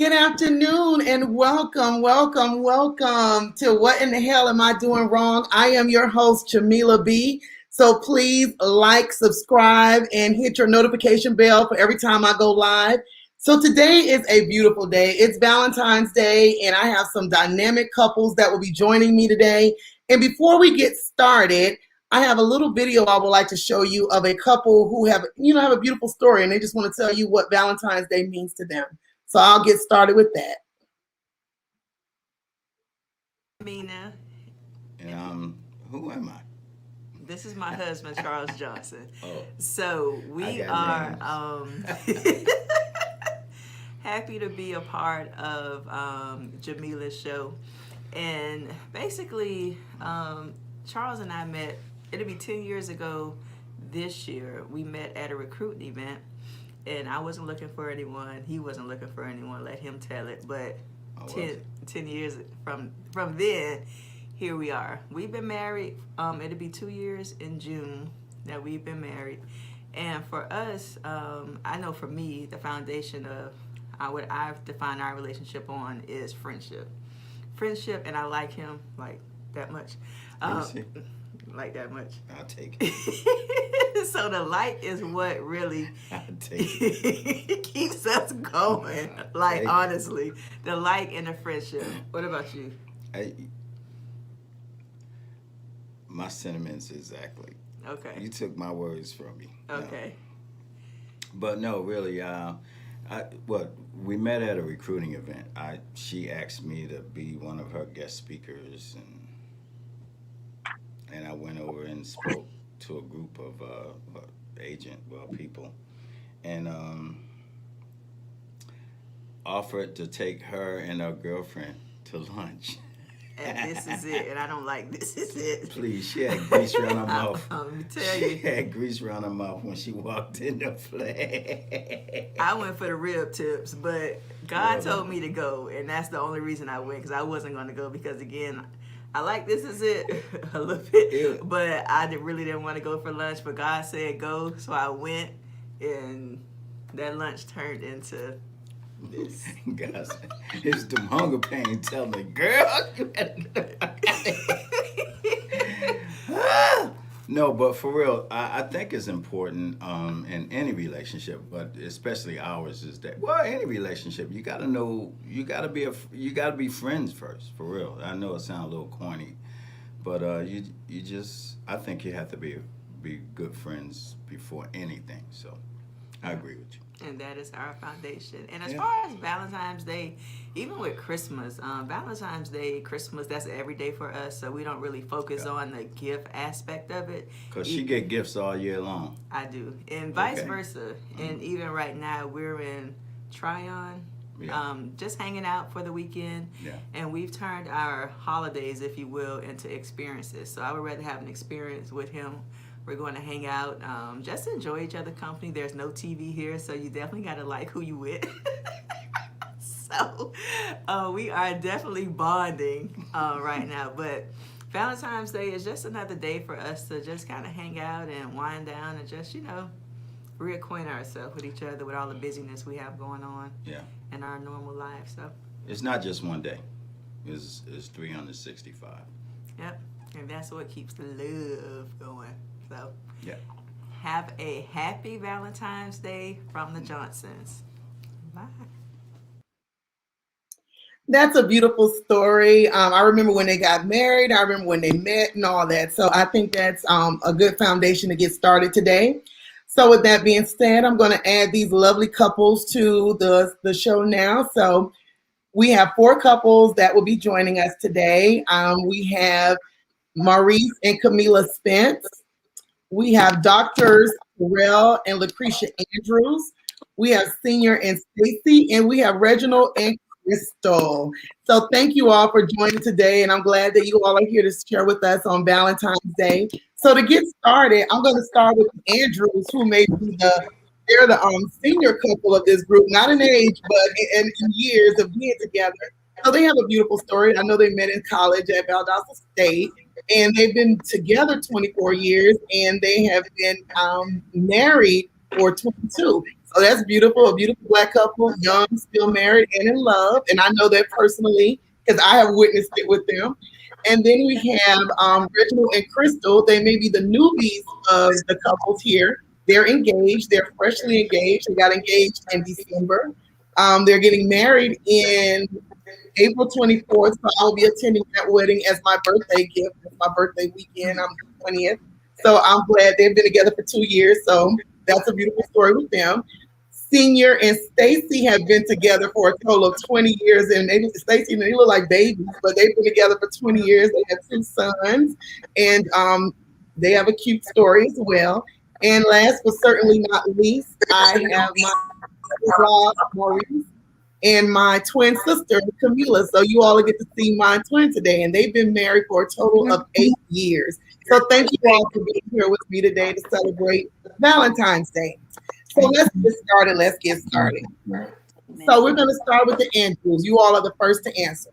Good afternoon and welcome to What in the Hell Am I Doing Wrong? I am your host, Jameelah B. So please like, subscribe, and hit your notification bell for every time I go live. So today is a beautiful day. It's Valentine's Day, and I have some dynamic couples that will be joining me today. And before we get started, I have a little video I would like to show you of a couple who have a beautiful story, and they just want to tell you what Valentine's Day means to them. So I'll get started with that. Mina. And who am I? This is my husband, Charles Johnson. Oh, So we are happy to be a part of Jameelah's show. And basically, Charles and I met, it'll be 10 years ago this year. We met at a recruiting event. And I wasn't looking for anyone. He wasn't looking for anyone. Let him tell it. But 10 years from then, here we are. We've been married. It'll be 2 years in June that we've been married. And for us, I know for me, the foundation of what I've defined our relationship on is friendship. Friendship, and I like him like that much. Like that much. I'll take it. So the like is what really I'll take it. keeps us going. Like, honestly, the like and the friendship. What about you? My sentiments exactly. Okay. You took my words from me. Okay. No. But no, really, we met at a recruiting event. She asked me to be one of her guest speakers, and I went over and spoke to a group of people, and offered to take her and her girlfriend to lunch. And this is it. And I don't like this is it. Please, she had grease around her mouth. Let me tell you. She had grease around her mouth when she walked in the flat. I went for the rib tips, but God told me to go, and that's the only reason I went, because I wasn't going to go because, again, I like this is it a little bit, but I really didn't want to go for lunch, but God said go, so I went, and that lunch turned into this. Guys, it's the hunger pain telling me, girl, you No, but for real, I think it's important in any relationship, but especially ours, is that any relationship you gotta know, you gotta be friends first, for real. I know it sounds a little corny, but I think you have to be good friends before anything. So I agree with you. And that is our foundation. And as far as Valentine's Day, even with Christmas, Valentine's Day, Christmas, that's every day for us. So we don't really focus on the gift aspect of it. Because she get gifts all year long. I do. And vice versa. And even right now, we're in Tryon, just hanging out for the weekend. Yeah. And we've turned our holidays, if you will, into experiences. So I would rather have an experience with him. We're going to hang out, just enjoy each other's company. There's no TV here, so you definitely got to like who you with. So we are definitely bonding right now. But Valentine's Day is just another day for us to just kind of hang out and wind down and just, reacquaint ourselves with each other with all the busyness we have going on in our normal life. So it's not just one day. It's 365. Yep, and that's what keeps the love going. So, have a happy Valentine's Day from the Johnsons. Bye. That's a beautiful story. I remember when they got married. I remember when they met and all that. So I think that's a good foundation to get started today. So with that being said, I'm going to add these lovely couples to the show now. So we have 4 couples that will be joining us today. We have Maurice and Kameelah Spence. We have Dr.s Tirrell and Lucretia Andrews. We have Senior and Stacey, and we have Reginald and Krystal. So thank you all for joining today, and I'm glad that you all are here to share with us on Valentine's Day. So to get started, I'm going to start with the Andrews, who may be they're the senior couple of this group, not in age, but in years of being together. So they have a beautiful story. I know they met in college at Valdosta State, and they've been together 24 years, and they have been married for 22. So that's beautiful. A beautiful Black couple, young, still married, and in love. And I know that personally because I have witnessed it with them. And then we have Reginald and Krystal. They may be the newbies of the couples here. They're engaged. They're freshly engaged. They got engaged in December. They're getting married in April 24th. So I'll be attending that wedding as my birthday gift. It's my birthday weekend. I'm the 20th. So I'm glad they've been together for 2 years. So that's a beautiful story with them. Senior and Stacey have been together for a total of 20 years, and Stacey and they look like babies, but they've been together for 20 years. They have 2 sons, and they have a cute story as well. And last but certainly not least, I have my brother Maurice and my twin sister Kameelah. So you all get to see my twin today, and they've been married for a total of 8 years. So thank you all for being here with me today to celebrate Valentine's Day. So let's get started. So we're going to start with the Andrews. You all are the first to answer.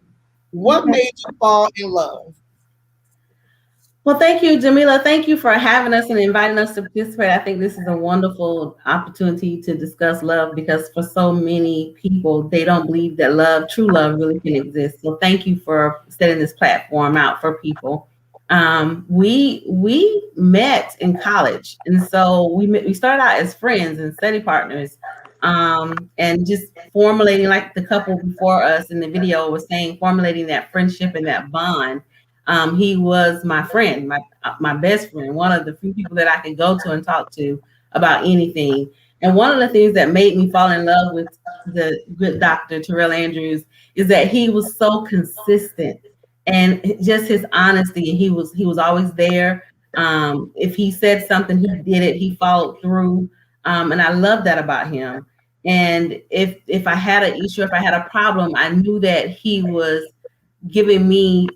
What made you fall in love? Well, thank you, Jameelah. Thank you for having us and inviting us to participate. I think this is a wonderful opportunity to discuss love because for so many people, they don't believe that love, true love, really can exist. So thank you for setting this platform out for people. We met in college, and so we started out as friends and study partners, and just formulating, like the couple before us in the video was saying, formulating that friendship and that bond. He was my friend, my best friend, one of the few people that I could go to and talk to about anything. And one of the things that made me fall in love with the good Dr. Tirrell Andrews is that he was so consistent and just his honesty. And he was always there. If he said something, he did it. He followed through. And I love that about him. And if I had an issue, if I had a problem, I knew that he was giving me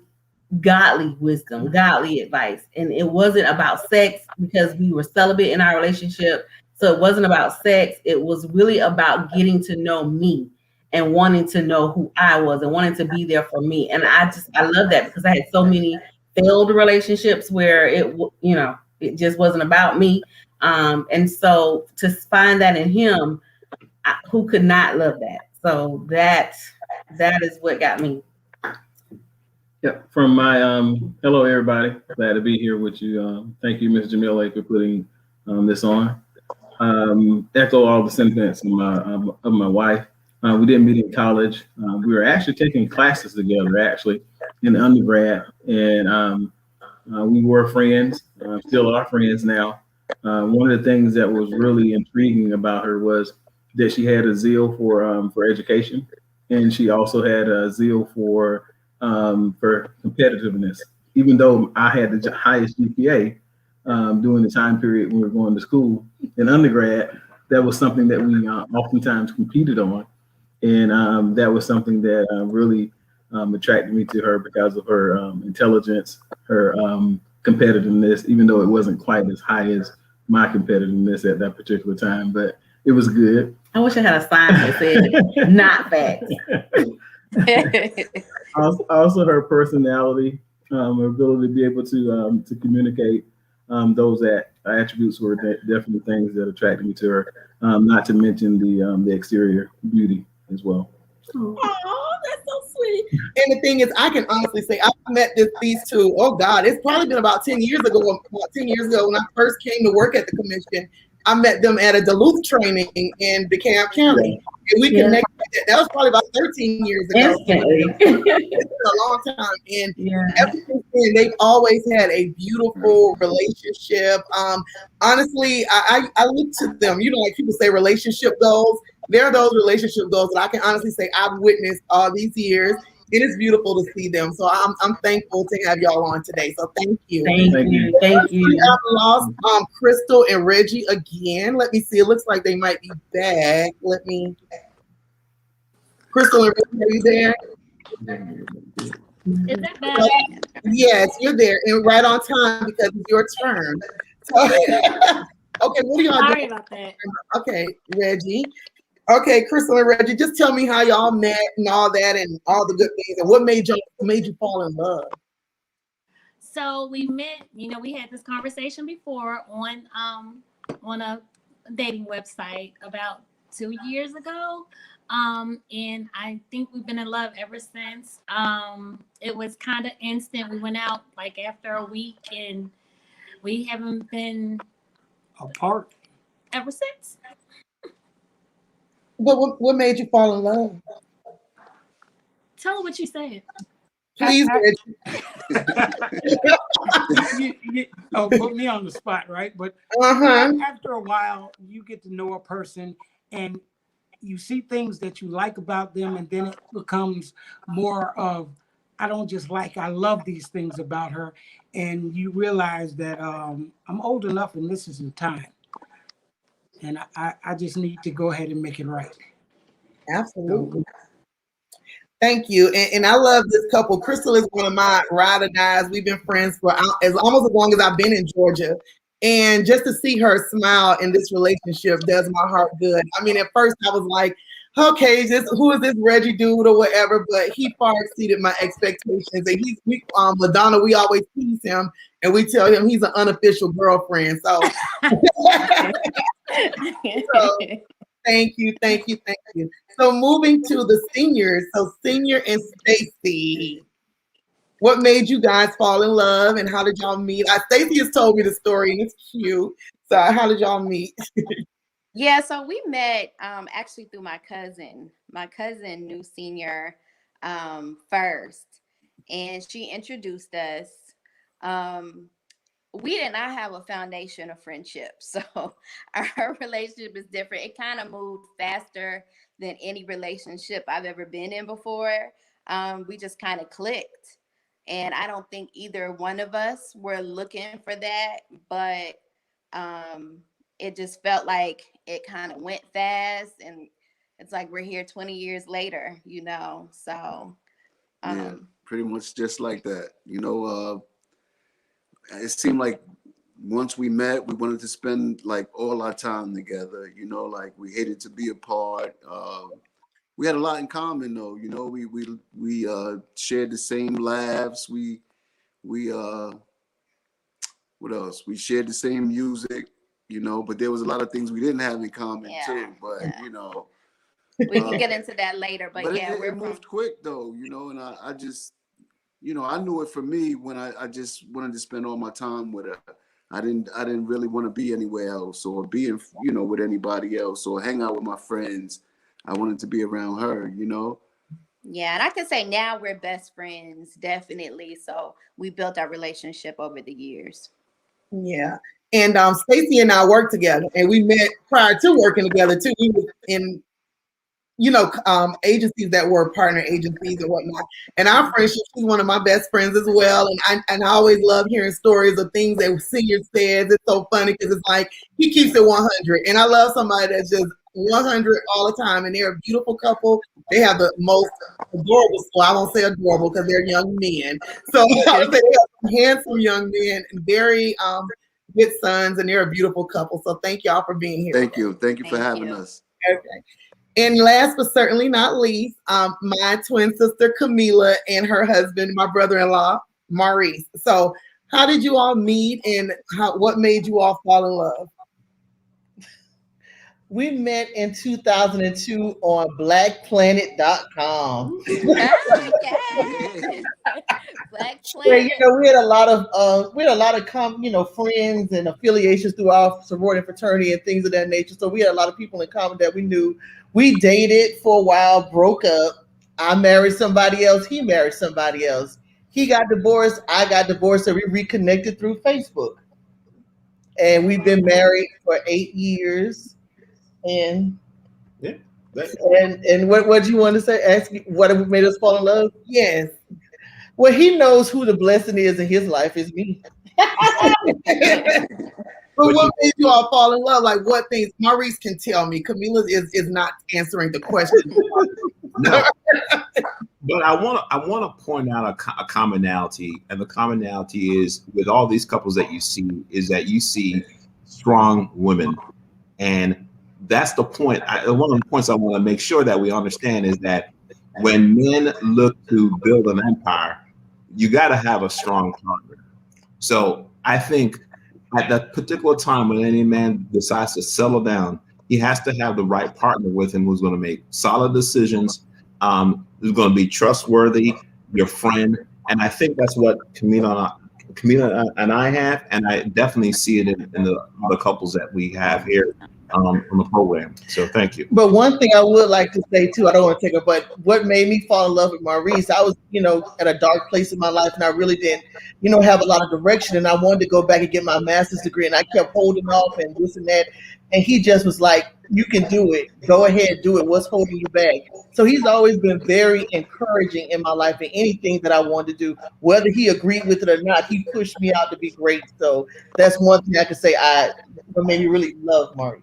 godly wisdom, godly advice. And it wasn't about sex because we were celibate in our relationship. So it wasn't about sex. It was really about getting to know me and wanting to know who I was and wanting to be there for me. And I love that because I had so many failed relationships where it just wasn't about me. And so to find that in him, who could not love that? So that is what got me. Yeah, from my hello everybody, glad to be here with you. Thank you, Ms. Jameelah, for putting this on. Echo all the sentiments of my wife. We didn't meet in college. We were actually taking classes together, actually, in undergrad, and we were friends. Still are friends now. One of the things that was really intriguing about her was that she had a zeal for education, and she also had a zeal for competitiveness. Even though I had the highest GPA during the time period when we were going to school in undergrad, that was something that we oftentimes competed on, and that was something that really attracted me to her because of her intelligence, her competitiveness, even though it wasn't quite as high as my competitiveness at that particular time, but it was good. I wish I had a sign that said not facts. Also, her personality, her ability to be able to communicate, those attributes were definitely things that attracted me to her. Not to mention the exterior beauty as well. Oh, that's so sweet. And the thing is, I can honestly say I met these two. Oh God, it's probably been about 10 years ago. About 10 years ago, when I first came to work at the commission, I met them at a Duluth training in DeKalb County. And we connected. That was probably about 13 years ago. It's been a long time. And ever since then, they've always had a beautiful relationship. Honestly, I look to them. You know, like people say relationship goals. There are those relationship goals that I can honestly say I've witnessed all these years. It is beautiful to see them. So I'm thankful to have y'all on today. So thank you. Thank you. I've lost Krystal and Reggie again. Let me see. It looks like they might be back. Krystal and Reggie, are you there? Is that bad? Yes, you're there. And right on time because it's your turn. So, okay, what are y'all doing? Sorry about that. Okay, Reggie. Okay, Krystal and Reggie, just tell me how y'all met and all that and all the good things and what made you fall in love. So we met, we had this conversation before on a dating website about 2 years ago. And I think we've been in love ever since. It was kind of instant. We went out like after a week, and we haven't been apart ever since. But what made you fall in love? Tell her what you said. Please, put me on the spot, right? But after a while, you get to know a person and you see things that you like about them, and then it becomes more of, I don't just like, I love these things about her. And you realize that I'm old enough and this isn't time. And I just need to go ahead and make it right. Absolutely. Thank you. And I love this couple. Krystal is one of my ride or dies. We've been friends for almost as long as I've been in Georgia. And just to see her smile in this relationship does my heart good. I mean, at first I was like, okay, who is this Reggie dude or whatever? But he far exceeded my expectations. And Madonna, we always tease him and we tell him he's an unofficial girlfriend. So, thank you. So moving to the seniors. So Senior and Stacey. What made you guys fall in love and how did y'all meet? Stacey has told me the story and it's cute. So how did y'all meet? Yeah, so we met actually through my cousin. My cousin knew Senior first, and she introduced us. We did not have a foundation of friendship, so our relationship is different. It kind of moved faster than any relationship I've ever been in before. We just kind of clicked. And I don't think either one of us were looking for that, but it just felt like it kind of went fast, and it's like we're here 20 years later, you know. So yeah, pretty much just like that. You know, it seemed like once we met, we wanted to spend like all our time together. You know, like we hated to be apart. We had a lot in common, though. You know, we shared the same laughs. We what else? We shared the same music. You know, but there was a lot of things we didn't have in common too. But you know, we can get into that later. But yeah, it moved quick though. You know, and I just, you know, I knew it for me when I just wanted to spend all my time with her. I didn't really want to be anywhere else or be in, you know, with anybody else or hang out with my friends. I wanted to be around her, you know. Yeah, and I can say now we're best friends, definitely. So we built our relationship over the years. Yeah. And Stacey and I worked together, and we met prior to working together too. We were in, you know, agencies that were partner agencies and whatnot. And our friendship, she's one of my best friends as well. And I always love hearing stories of things that Senior says. It's so funny because it's like he keeps it 100. And I love somebody that's just 100 all the time. And they're a beautiful couple. They have the most adorable, so I won't say adorable because they're young men. So I would say they have handsome young men and very good sons, and they're a beautiful couple. So thank y'all for being here. Thank you for having us. Okay. And last but certainly not least, my twin sister Kameelah and her husband, my brother-in-law Maurice. So how did you all meet, and what made you all fall in love? We met in 2002 on blackplanet.com. Black Planet. Yeah, you know, we had a lot of friends and affiliations through our sorority and fraternity and things of that nature. So we had a lot of people in common that we knew. We dated for a while, broke up. I married somebody else. He married somebody else. He got divorced. I got divorced. So we reconnected through Facebook. And we've been married for 8 years. And yeah, and what do you want to say? Ask me what made us fall in love? Yes. Well, he knows who the blessing is in his life is me. But what made you all fall in love? Like what things? Maurice can tell me. Kameelah is not answering the question. No. But I want to point out a commonality, and the commonality is with all these couples that you see is that you see strong women, and that's the point. One of the points I want to make sure that we understand is that when men look to build an empire, you got to have a strong partner. So I think at that particular time when any man decides to settle down, he has to have the right partner with him who's going to make solid decisions, who's going to be trustworthy, your friend. And I think that's what Kameelah and I have, and I definitely see it in the other couples that we have here on the program. So thank you. But one thing I would like to say too, I don't want to take it, but what made me fall in love with Maurice, I was, at a dark place in my life, and I really didn't, have a lot of direction, and I wanted to go back and get my master's degree, and I kept holding off and this and that, and he just was like, "You can do it. Go ahead, do it. What's holding you back?" So he's always been very encouraging in my life in anything that I wanted to do, whether he agreed with it or not. He pushed me out to be great. So that's one thing I can say what made me really love Maurice.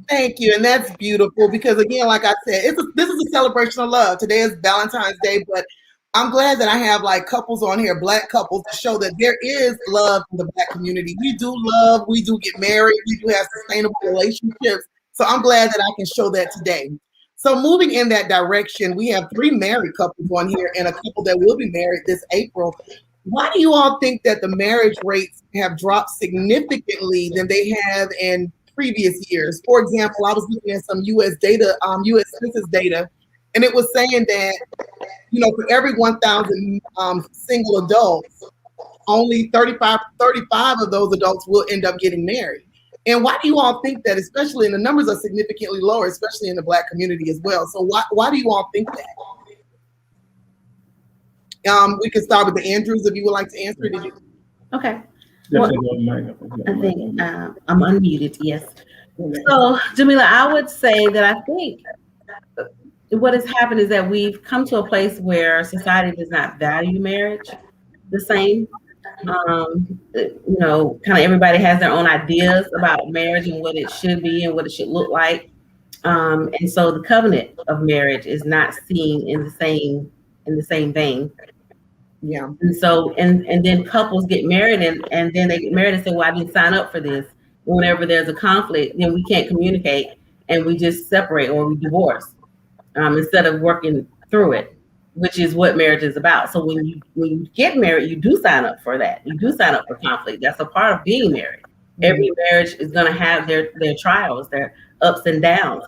Thank you, and that's beautiful because again, like I said, this is a celebration of love. Today is Valentine's Day, but I'm glad that I have like couples on here, Black couples, to show that there is love in the Black community. We do love, we do get married, we do have sustainable relationships. So I'm glad that I can show that today. So moving in that direction, we have 3 married couples on here and a couple that will be married this April. Why do you all think that the marriage rates have dropped significantly than they have in previous years? For example, I was looking at some U.S. data, U.S. Census data, and it was saying that, for every 1,000 single adults, only 35 of those adults will end up getting married. And why do you all think that, especially, and the numbers are significantly lower, especially in the Black community as well. So why do you all think that? We can start with the Andrews if you would like to answer it. Okay. Well, I think I'm unmuted, yes. So, Jameelah, I would say that I think what has happened is that we've come to a place where society does not value marriage the same. Kind of everybody has their own ideas about marriage and what it should be and what it should look like. And so the covenant of marriage is not seen in the same vein. Yeah. And so, and then couples get married and then they get married and say, "Well, I didn't sign up for this." Whenever there's a conflict, then we can't communicate and we just separate or we divorce instead of working through it, which is what marriage is about. So when you get married, you do sign up for that. You do sign up for conflict. That's a part of being married. Mm-hmm. Every marriage is going to have their trials, their ups and downs.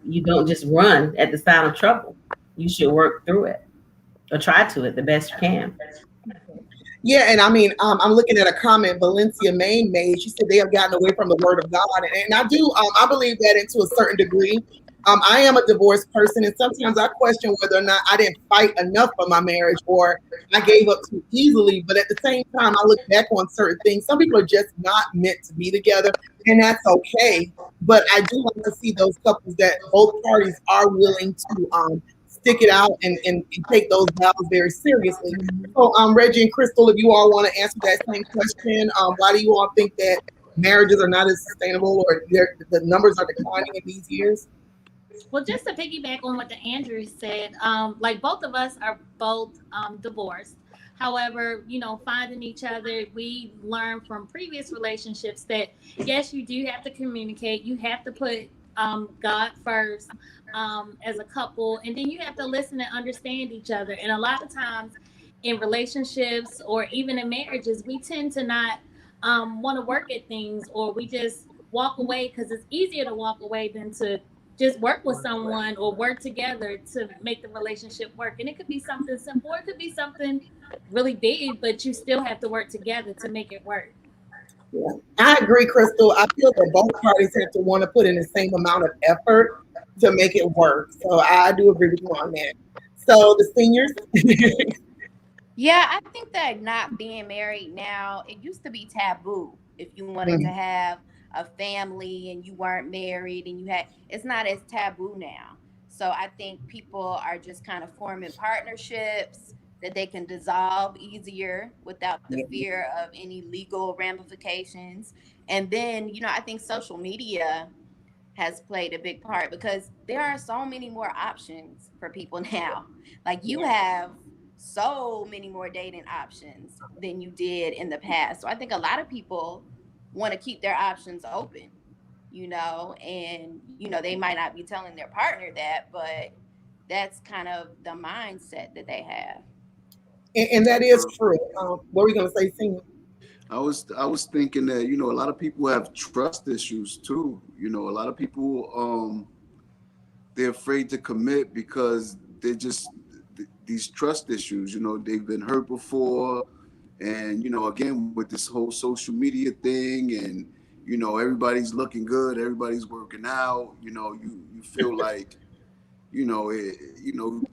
You don't just run at the sign of trouble. You should work through it. Or try to it the best you can. Yeah, and I mean, I'm looking at a comment Valencia Main made. She said they have gotten away from the word of God, and I do. I believe that into a certain degree. I am a divorced person, and sometimes I question whether or not I didn't fight enough for my marriage or I gave up too easily. But at the same time, I look back on certain things. Some people are just not meant to be together, and that's okay. But I do like to see those couples that both parties are willing to stick it out and take those vows very seriously. So, Reggie and Krystal, if you all want to answer that same question, why do you all think that marriages are not as sustainable or the numbers are declining in these years? Well, just to piggyback on what the Andrews said, like both of us are both divorced. However, finding each other, we learned from previous relationships that yes, you do have to communicate. You have to put God first as a couple, and then you have to listen and understand each other. And a lot of times in relationships or even in marriages, we tend to not want to work at things, or we just walk away because it's easier to walk away than to just work with someone or work together to make the relationship work. And it could be something simple, or it could be something really big, but you still have to work together to make it work. Yeah, I agree, Krystal. I feel that both parties have to want to put in the same amount of effort to make it work. So I do agree with you on that. So the seniors. Yeah, I think that not being married now, it used to be taboo if you wanted to have a family and you weren't married and it's not as taboo now. So I think people are just kind of forming partnerships that they can dissolve easier without the fear of any legal ramifications. And then, I think social media has played a big part because there are so many more options for people now. Like you have so many more dating options than you did in the past. So I think a lot of people want to keep their options open, and, they might not be telling their partner that, but that's kind of the mindset that they have. And that is true. What were we going to say, Senior? I was thinking that, you know, a lot of people have trust issues too. You know, a lot of people they're afraid to commit because they're just these trust issues. You know, they've been hurt before, and you know, again with this whole social media thing, and you know, everybody's looking good, everybody's working out. You know, you feel like,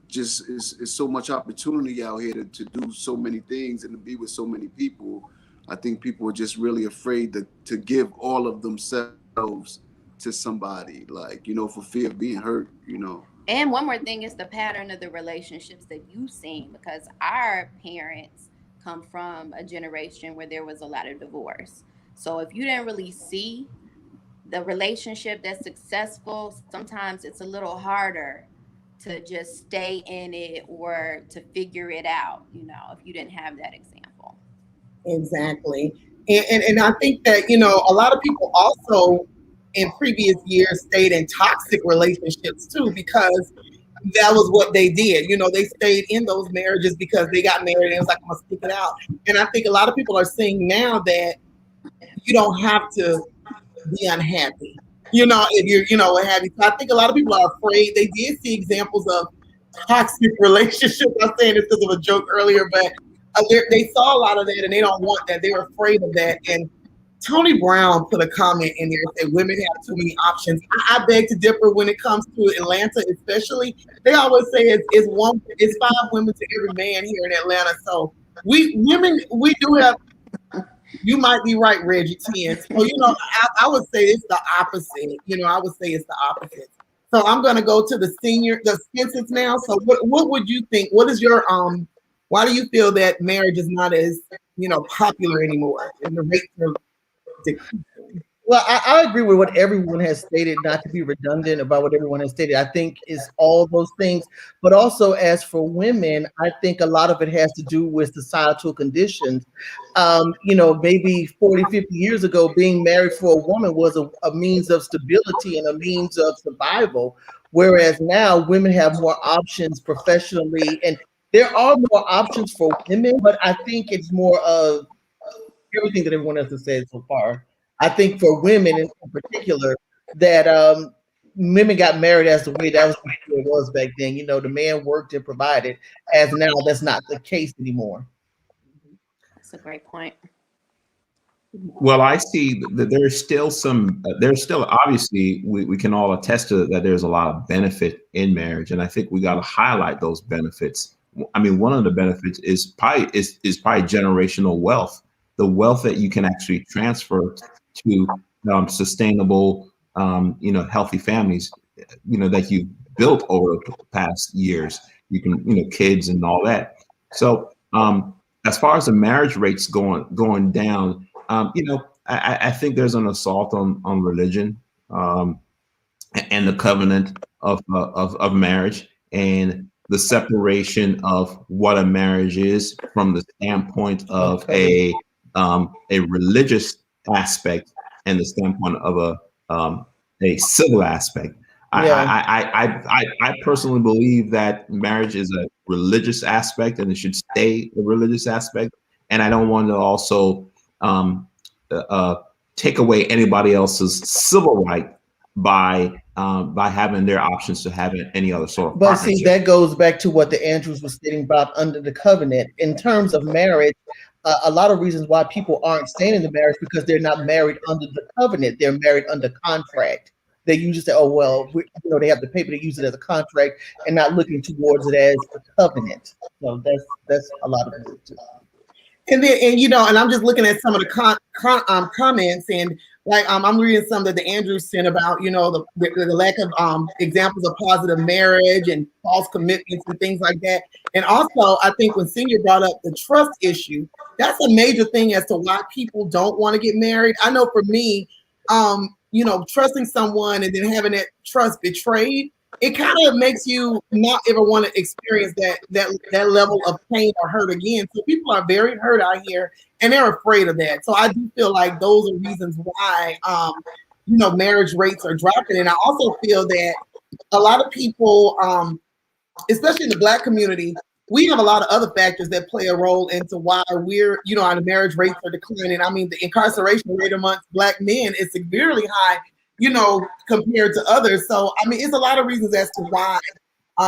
just it's so much opportunity out here to do so many things and to be with so many people. I think people are just really afraid to give all of themselves to somebody, like, you know, for fear of being hurt, you know. And one more thing is the pattern of the relationships that you've seen, because our parents come from a generation where there was a lot of divorce. So if you didn't really see the relationship that's successful, sometimes it's a little harder to just stay in it or to figure it out, you know, if you didn't have that example. Exactly. And I think that, you know, a lot of people also in previous years stayed in toxic relationships too, because that was what they did. You know, they stayed in those marriages because they got married and it was like, I'm gonna stick it out. And I think a lot of people are seeing now that you don't have to be unhappy. You know, if you're, you know, what have you. So I think a lot of people are afraid. They did see examples of toxic relationships. I'm saying this because of a joke earlier, but they saw a lot of that and they don't want that. They're afraid of that. And Tony Brown put a comment in there that women have too many options. I beg to differ when it comes to Atlanta, especially. They always say it's 5 women to every man here in Atlanta. So we do have. You might be right, Reggie 10. So, you know, I would say it's the opposite. You know, I would say it's the opposite. So I'm going to go to the Spences now. So what would you think? What is your, why do you feel that marriage is not as, you know, popular anymore and the rates are decreasing? Well, I agree with what everyone has stated, not to be redundant about what everyone has stated. I think it's all those things. But also, as for women, I think a lot of it has to do with societal conditions. You know, maybe 40, 50 years ago, being married for a woman was a means of stability and a means of survival. Whereas now, women have more options professionally. And there are more options for women, but I think it's more of everything that everyone else has said so far. I think for women in particular, that women got married as the way that was the way it was back then. You know, the man worked and provided. As now, that's not the case anymore. That's a great point. Well, I see that there's still obviously we can all attest to that there's a lot of benefit in marriage, and I think we got to highlight those benefits. I mean, one of the benefits is probably generational wealth, the wealth that you can actually transfer to sustainable, healthy families, that you've built over the past years. You can, kids and all that. So as far as the marriage rates going down, I think there's an assault on religion and the covenant of marriage and the separation of what a marriage is from the standpoint of a religious aspect and the standpoint of a civil aspect. I personally believe that marriage is a religious aspect and it should stay a religious aspect. And I don't want to also take away anybody else's civil right by having their options to have any other sort of But partnership. see, that goes back to what the Andrews was stating about under the covenant. In terms of marriage, a lot of reasons why people aren't staying in the marriage because they're not married under the covenant. They're married under contract. They usually say, "Oh well, they have the paper. They use it as a contract and not looking towards it as a covenant." So that's a lot of it too. And then, and I'm just looking at some of the comments, and like I'm reading some that the Andrews sent about, the lack of examples of positive marriage and false commitments and things like that. And also, I think when Senior brought up the trust issue, that's a major thing as to why people don't want to get married. I know for me, trusting someone and then having that trust betrayed, it kind of makes you not ever want to experience that level of pain or hurt again. So people are very hurt out here and they're afraid of that. So I do feel like those are reasons why, marriage rates are dropping. And I also feel that a lot of people, especially in the Black community, we have a lot of other factors that play a role into why we're, our marriage rates are declining. I mean, the incarceration rate amongst Black men is severely high, compared to others. So, I mean, it's a lot of reasons as to why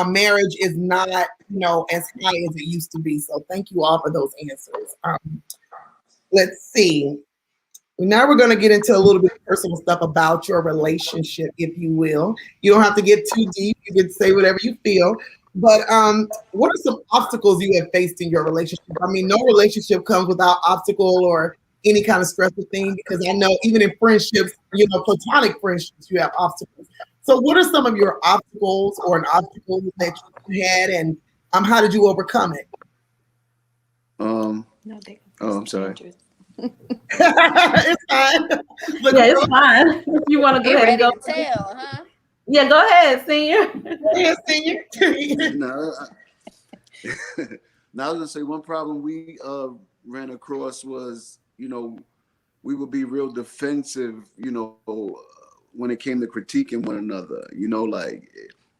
marriage is not, as high as it used to be. So thank you all for those answers. Let's see. Now we're going to get into a little bit of personal stuff about your relationship, if you will. You don't have to get too deep. You can say whatever you feel. But what are some obstacles you have faced in your relationship? I mean, no relationship comes without obstacle or any kind of stressful thing, because I know even in friendships, platonic friendships, you have obstacles. So what are some of your obstacles or an obstacle that you had, and how did you overcome it? I'm sorry. It's fine. It's fine. If you want to go ahead and go. Tell, huh? Yeah, go ahead, Senior. Yeah, Senior. No, now I was gonna say one problem we ran across was, we would be real defensive, when it came to critiquing one another. Like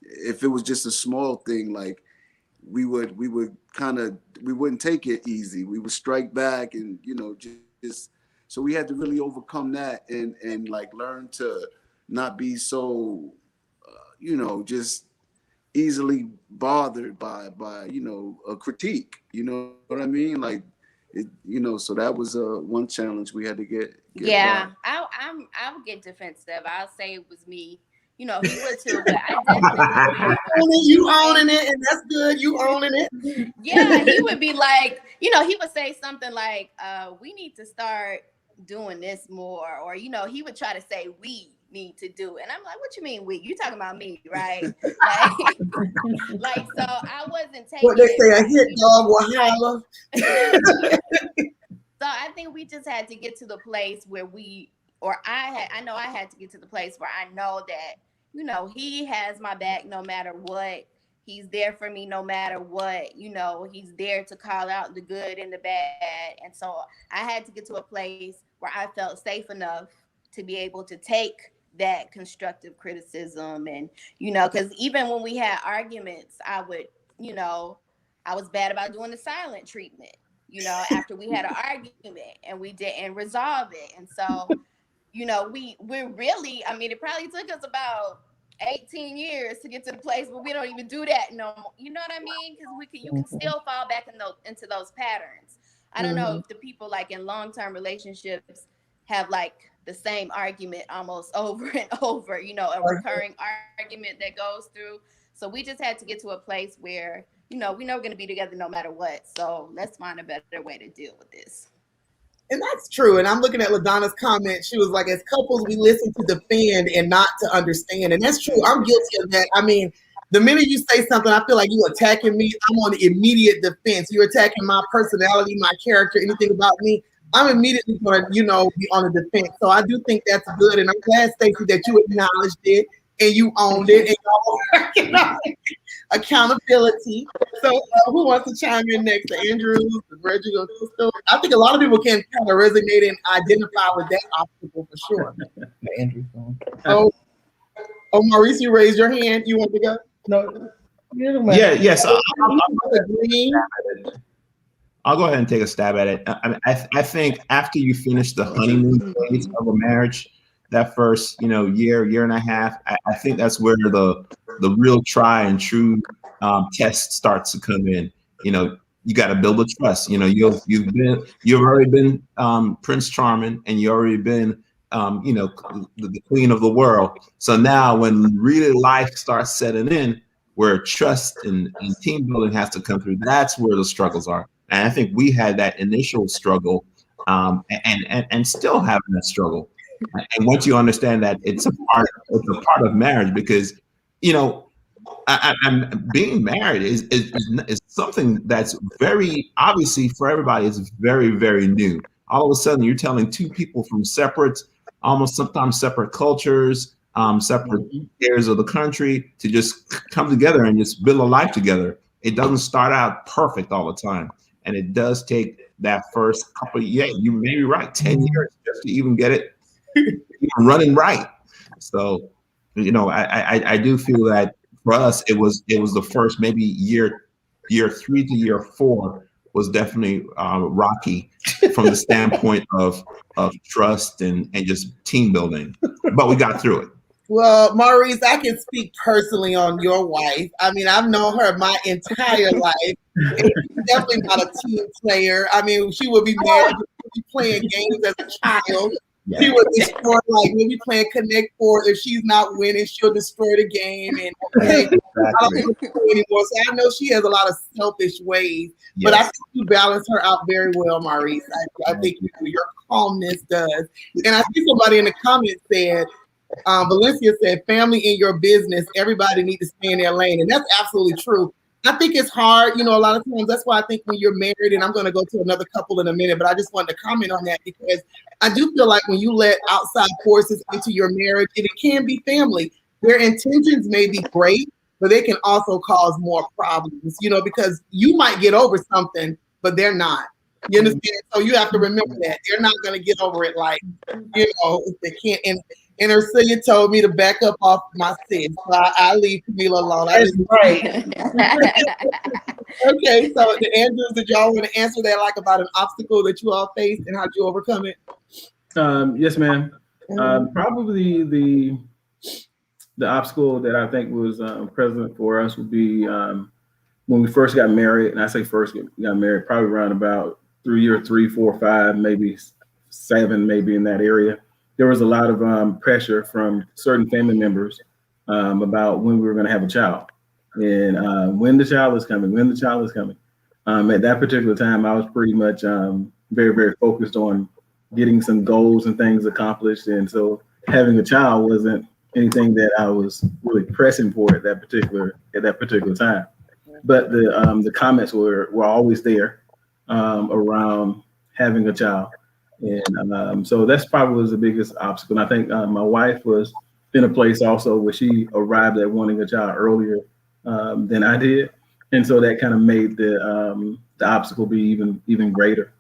if it was just a small thing, like we wouldn't take it easy. We would strike back, and just so we had to really overcome that and like learn to not be so just easily bothered by a critique. You know what I mean? Like it, so that was one challenge we had to get yeah, by. I would get defensive. I'll say it was me. He would too, but I definitely you owning it, and that's good. You owning it. Yeah, he would be like, he would say something like, we need to start doing this more, or he would try to say we need to do it. And I'm like, what you mean we? You talking about me, right? Like so I wasn't taking what they say, a hit dog will holler. So I think we just had to get to the place where I know I had to get to the place where I know that, he has my back no matter what. He's there for me no matter what. He's there to call out the good and the bad. And so I had to get to a place where I felt safe enough to be able to take that constructive criticism. And, because even when we had arguments, I would, I was bad about doing the silent treatment, after we had an argument and we didn't resolve it. And so, we're really, I mean, it probably took us about 18 years to get to the place where we don't even do that no more. You know what I mean? Because you can still fall back into those patterns. I don't know if the people like in long-term relationships have like the same argument almost over and over, a recurring argument that goes through. So we just had to get to a place where, we know we're going to be together no matter what. So let's find a better way to deal with this. And that's true. And I'm looking at LaDonna's comment. She was like, as couples, we listen to defend and not to understand. And that's true. I'm guilty of that. I mean, the minute you say something, I feel like you're attacking me. I'm on immediate defense. You're attacking my personality, my character, anything about me. I'm immediately going to, be on the defense. So I do think that's good. And I'm glad, Stacey, that you acknowledged it and you owned it and accountability. So who wants to chime in next? Andrew, Reginald, Krystal? I think a lot of people can kind of resonate and identify with that obstacle for sure. Andrew. Oh, Maurice, you raised your hand. You want to go? No. Yes. I'll go ahead and take a stab at it. I think after you finish the honeymoon phase of a marriage, that first, year and a half, I think that's where the real try and true test starts to come in. You got to build a trust. You've already been Prince Charming, and you already been the queen of the world. So now when really life starts setting in, where trust and team building has to come through, that's where the struggles are. And I think we had that initial struggle and still having that struggle. And once you understand that it's a part of marriage, because, I'm being married is something that's very obviously for everybody is very, very new. All of a sudden you're telling two people from almost sometimes separate cultures, separate areas of the country to just come together and just build a life together. It doesn't start out perfect all the time. And it does take that first couple of years, you may be right, 10 years just to even get it running right. So, I do feel that for us, it was the first maybe year year 3 to year 4 was definitely rocky from the standpoint of trust and just team building, but we got through it. Well, Maurice, I can speak personally on your wife. I mean, I've known her my entire life. And she's definitely not a team player. I mean, she would be married, she would be playing games as a child. Yeah. She would destroy, like, we'll be playing Connect Four. If she's not winning, she'll destroy the game. And okay, I don't want to play anymore. So I know she has a lot of selfish ways, but I think you balance her out very well, Maurice. I think your calmness does. And I see somebody in the comments said, Valencia said, family in your business, everybody needs to stay in their lane. And that's absolutely true. I think it's hard, you know, a lot of times. That's why I think when you're married, and I'm going to go to another couple in a minute, but I just wanted to comment on that because I do feel like when you let outside forces into your marriage, it can be family. Their intentions may be great, but they can also cause more problems, you know, because you might get over something, but they're not. You understand? So you have to remember that they're not going to get over it, like, you know, if they can't. And Ursilia told me to back up off my sis, so I leave Kameelah alone. That's right. Okay, so the Andrews, did y'all want to answer that, like about an obstacle that you all faced and how'd you overcome it? Yes, ma'am. Probably the obstacle that I think was present for us would be when we first got married. And I say first got married, probably around about 3, 4, 5, maybe 7, maybe in that area. There was a lot of pressure from certain family members about when we were going to have a child and when the child is coming, At that particular time, I was pretty much very, very focused on getting some goals and things accomplished. And so having a child wasn't anything that I was really pressing for at that particular time. But the comments were always there around having a child. And so that's probably was the biggest obstacle. And I think my wife was in a place also where she arrived at wanting a child earlier than I did. And so that kind of made the obstacle be even greater.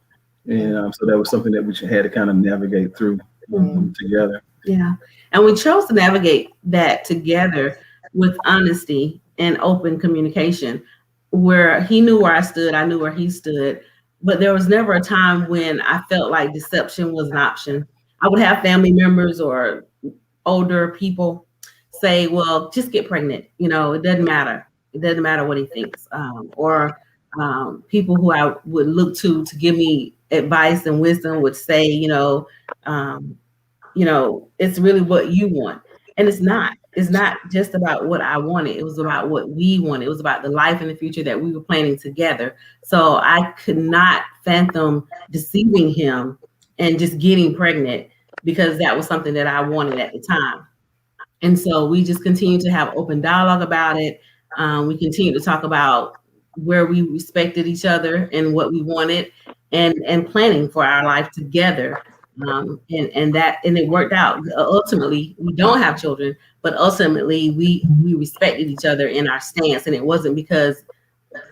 And so that was something that we had to kind of navigate through together. Yeah. And we chose to navigate that together with honesty and open communication, where he knew where I stood, I knew where he stood. But there was never a time when I felt like deception was an option. I would have family members or older people say, well, just get pregnant. You know, it doesn't matter. It doesn't matter what he thinks. Or people who I would look to give me advice and wisdom would say, you know, it's really what you want. And it's not. It's not just about what I wanted. It was about what we wanted. It was about the life in the future that we were planning together. So I could not fathom deceiving him and just getting pregnant because that was something that I wanted at the time. And so we just continued to have open dialogue about it. We continued to talk about where we respected each other and what we wanted and planning for our life together. And it worked out. Ultimately, we don't have children, but ultimately we respected each other in our stance. And it wasn't because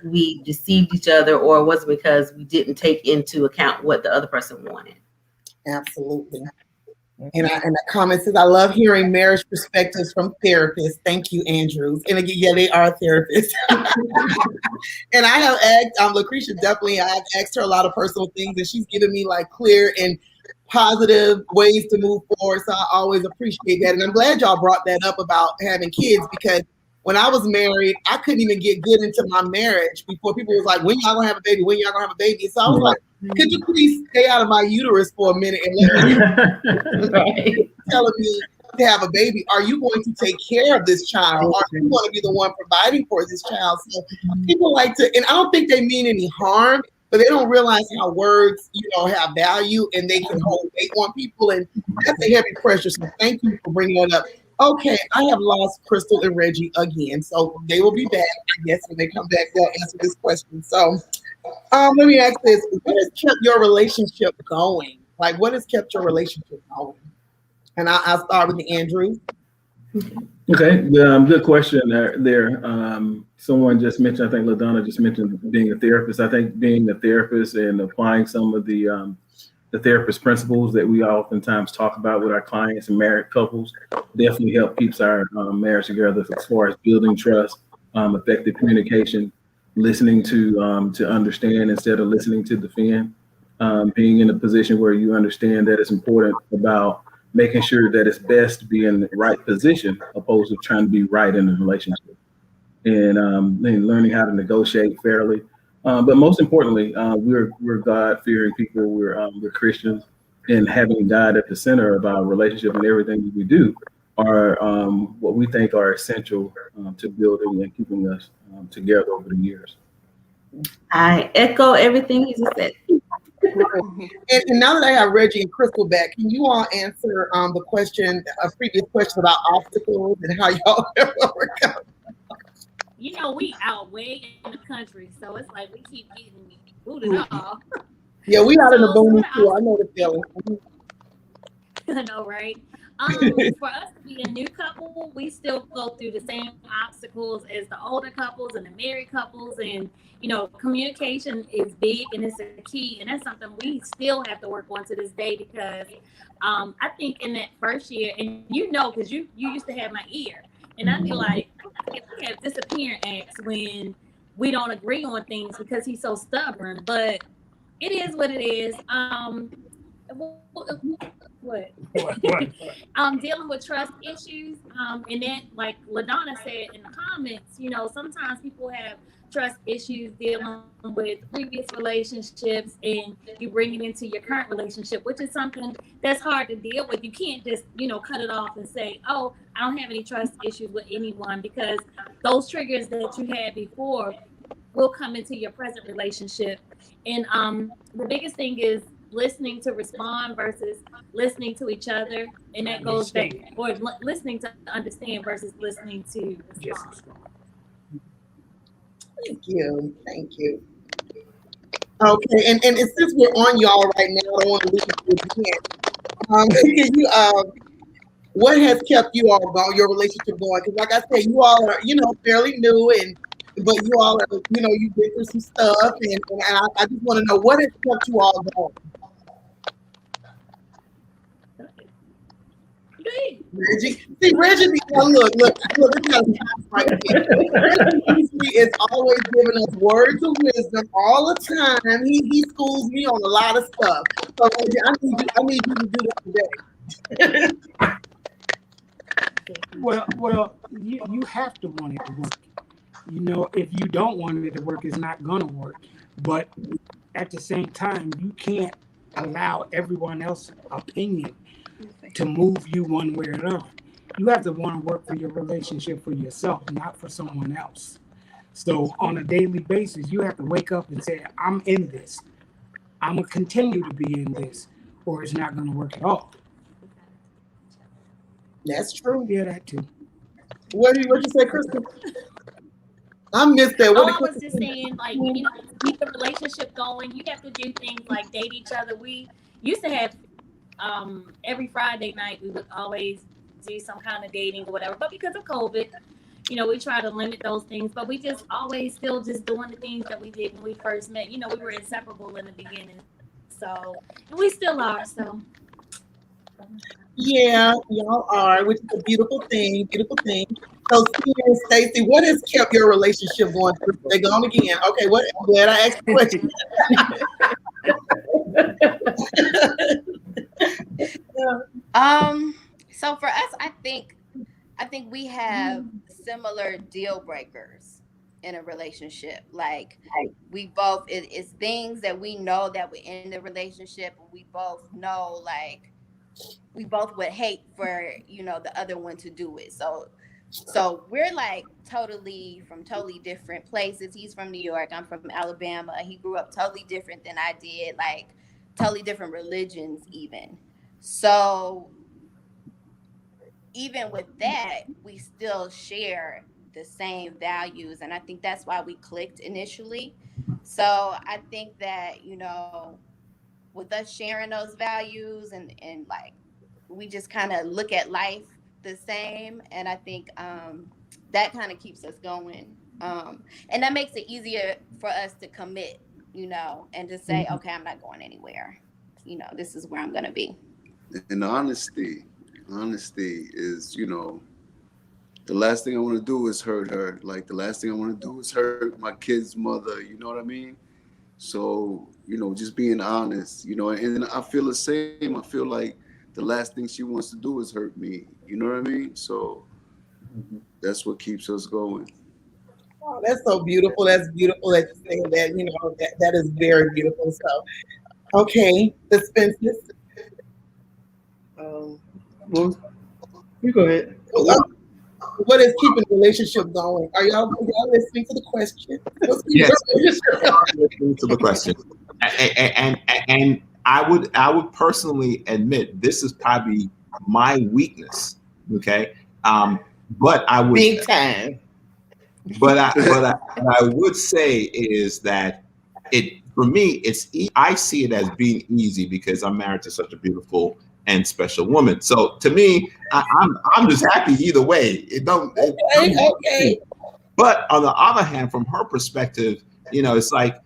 we deceived each other, or it wasn't because we didn't take into account what the other person wanted. Absolutely. And the comment says, I love hearing marriage perspectives from therapists. Thank you, Andrews. And again, yeah, they are therapists. And I have asked Lucretia, definitely, I've asked her a lot of personal things, and she's given me like clear and positive ways to move forward. So I always appreciate that. And I'm glad y'all brought that up about having kids, because when I was married, I couldn't even get good into my marriage before people was like, when y'all gonna have a baby? When y'all gonna have a baby? So I was like, could you please stay out of my uterus for a minute and let me telling me to have a baby? Are you going to take care of this child? Are you going to be the one providing for this child? So people like to, and I don't think they mean any harm, but they don't realize how words, have value and they can hold weight on people. And that's a heavy pressure. So thank you for bringing that up. Okay, I have lost Krystal and Reggie again. So they will be back, I guess, when they come back, they'll answer this question. So let me ask this. What has kept your relationship going? Like, what has kept your relationship going? And I'll start with the Andrews. Okay, good question there. Someone just mentioned, I think LaDonna just mentioned being a therapist. I think being a therapist and applying some of the therapist principles that we oftentimes talk about with our clients and married couples definitely help keeps our marriage together as far as building trust, effective communication, listening to understand instead of listening to defend, being in a position where you understand that it's important about making sure that it's best to be in the right position opposed to trying to be right in the relationship, and learning how to negotiate fairly. But most importantly, we're God-fearing people. We're Christians, and having God at the center of our relationship and everything that we do are what we think are essential to building and keeping us together over the years. I echo everything you just said. And now that I have Reggie and Krystal back, can you all answer the question, a previous question about obstacles and how y'all overcome? You know, we out way in the country, so it's like we keep getting booted off. Yeah, we out in the So boom sort of too. I know the feeling. I know, right? For us to be a new couple, we still go through the same obstacles as the older couples and the married couples. And, you know, communication is big and it's a key. And that's something we still have to work on to this day because I think in that first year, and you know, because you used to have my ear, and I'd be like, we have disappearing acts when we don't agree on things because he's so stubborn. But it is what it is. What? Dealing with trust issues, and then like LaDonna said in the comments, you know, sometimes people have trust issues dealing with previous relationships, and you bring it into your current relationship, which is something that's hard to deal with. You can't just, you know, cut it off and say, oh, I don't have any trust issues with anyone, because those triggers that you had before will come into your present relationship. And the biggest thing is listening to respond versus listening to each other, and that goes back, or listening to understand versus listening to respond. Thank you. Okay, and since we're on y'all right now, I don't want to lose you again. What has kept you all going, your relationship going? Because like I said, you all are, you know, fairly new, but you all are, you know, you've been through some stuff, and I just want to know what has kept you all going. Reggie, see, Reggie, look, this got right here. Reggie is always giving us words of wisdom all the time. He schools me on a lot of stuff. So Reggie, I need you to do that today. Well, you have to want it to work. You know, if you don't want it to work, it's not gonna work. But at the same time, you can't allow everyone else's opinion to move you one way or another. You have to want to work for your relationship for yourself, not for someone else. So on a daily basis, you have to wake up and say, I'm in this. I'm gonna continue to be in this, or it's not gonna work at all. That's true. Yeah, that too. What you say, Krystal? I missed that. I was just saying, like, you know, to keep the relationship going, you have to do things like date each other. We used to have every Friday night we would always do some kind of dating or whatever, but because of COVID, you know, we try to limit those things, but we just always still just doing the things that we did when we first met. You know, we were inseparable in the beginning, so, and we still are. So yeah, y'all are, which is a beautiful thing. So Stacey, what has kept your relationship going? They're gone again. Okay, what? I'm glad I asked the question. So for us, I think we have similar deal breakers in a relationship. Like we both, it's things that we know that we're in the relationship, and we both know, like, we both would hate for, you know, the other one to do it. So we're like totally different places. He's from New York, I'm from Alabama. He grew up totally different than I did, like totally different religions even. So even with that, we still share the same values, and I think that's why we clicked initially. So I think that, you know, with us sharing those values and like we just kind of look at life the same, and I think that kind of keeps us going, and that makes it easier for us to commit, you know, and to say, okay, I'm not going anywhere, you know, this is where I'm gonna be. And honesty is, you know, the last thing I want to do is hurt her. Like the last thing I want to do is hurt my kid's mother. You know what I mean? So, just being honest, and I feel the same. I feel like the last thing she wants to do is hurt me. You know what I mean? So that's what keeps us going. Oh, that's so beautiful. That's beautiful that you say that. That is very beautiful. So, okay, the Spences. Well, you go ahead. What is keeping the relationship going? Are y'all listening to the question? Yes, listening to the question, and I would personally admit this is probably my weakness. Okay, but I would big time. But what I would say is that for me I see it as being easy because I'm married to such a beautiful and special woman. So to me, I'm just happy either way. Okay. But on the other hand, from her perspective, it's like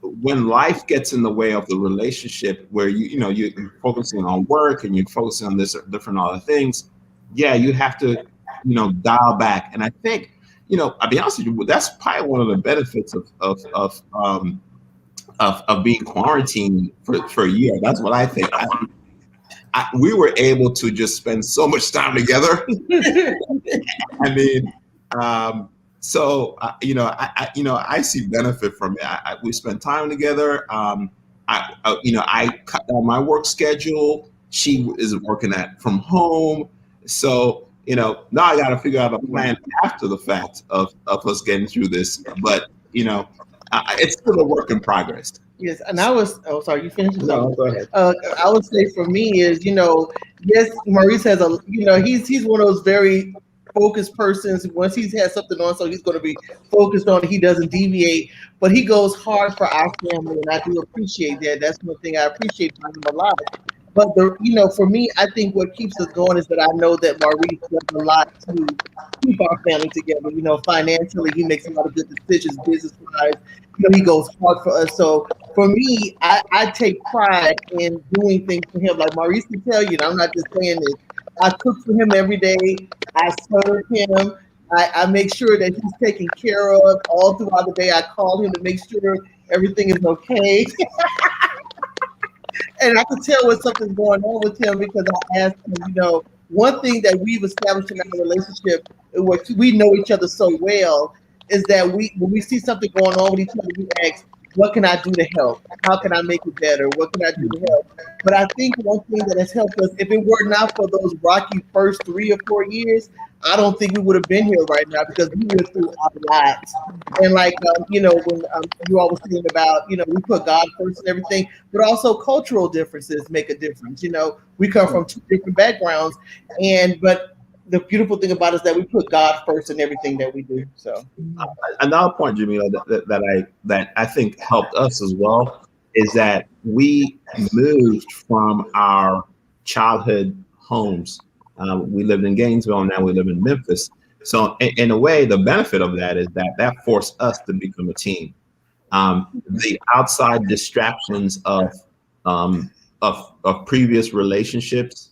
when life gets in the way of the relationship, where you're focusing on work and you're focusing on this different other things, yeah, you have to dial back. And I think I'll be honest with you, that's probably one of the benefits of being quarantined for a year. That's what I think. We were able to just spend so much time together. I mean, I see benefit from it. We spent time together. I cut down my work schedule. She is working from home. So, now I got to figure out a plan after the fact of us getting through this. But, it's still a work in progress. Yes, and sorry, you finished? No, go ahead. I would say for me is, yes, Maurice has he's one of those very focused persons. Once he's had something on, so he's going to be focused on it. He doesn't deviate, but he goes hard for our family, and I do appreciate that. That's one thing I appreciate from him a lot. But for me, I think what keeps us going is that I know that Maurice does a lot to keep our family together. Financially, he makes a lot of good decisions, business-wise. He goes hard for us. So for me, I take pride in doing things for him. Like Maurice can tell you, and I'm not just saying this. I cook for him every day. I serve him. I make sure that he's taken care of all throughout the day. I call him to make sure everything is okay. And I can tell when something's going on with him because I asked him, one thing that we've established in our relationship, what we know each other so well, is that when we see something going on with each other, we ask, what can I do to help? How can I make it better? What can I do to help? But I think one thing that has helped us, if it were not for those rocky first 3 or 4 years, I don't think we would have been here right now because we went through a lot. And when you all were saying about, we put God first and everything, but also cultural differences make a difference. We come from 2 different backgrounds, but the beautiful thing about it is that we put God first in everything that we do. So another point, Jameelah, that I think helped us as well is that we moved from our childhood homes. We lived in Gainesville, and now we live in Memphis. So in a way, the benefit of that is that forced us to become a team. The outside distractions of previous relationships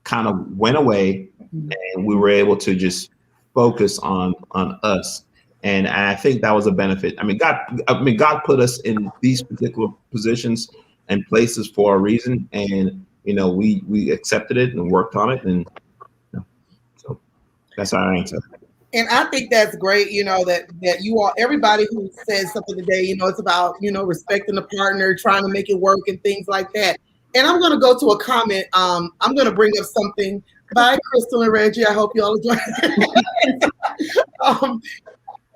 kind of went away, and we were able to just focus on us. And I think that was a benefit. God put us in these particular positions and places for a reason, and we accepted it and worked on it, and so that's our answer. And I think that's great, that you all, everybody who says something today, it's about, respecting the partner, trying to make it work and things like that. And I'm going to go to a comment. I'm going to bring up something by Krystal and Reggie. I hope you all enjoy it.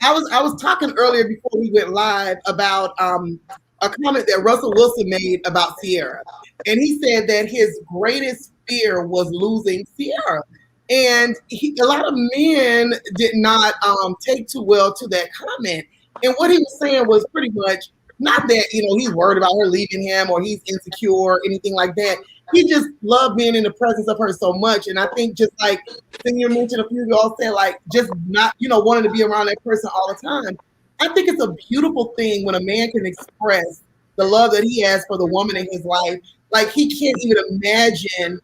I was talking earlier before we went live about a comment that Russell Wilson made about Sierra. And he said that his greatest fear was losing Sierra. And a lot of men did not take too well to that comment. And what he was saying was pretty much not that, he's worried about her leaving him or he's insecure or anything like that. He just loved being in the presence of her so much. And I think just like Senior mentioned, a few of y'all said, like, just not, wanting to be around that person all the time. I think it's a beautiful thing when a man can express the love that he has for the woman in his life. Like, he can't even imagine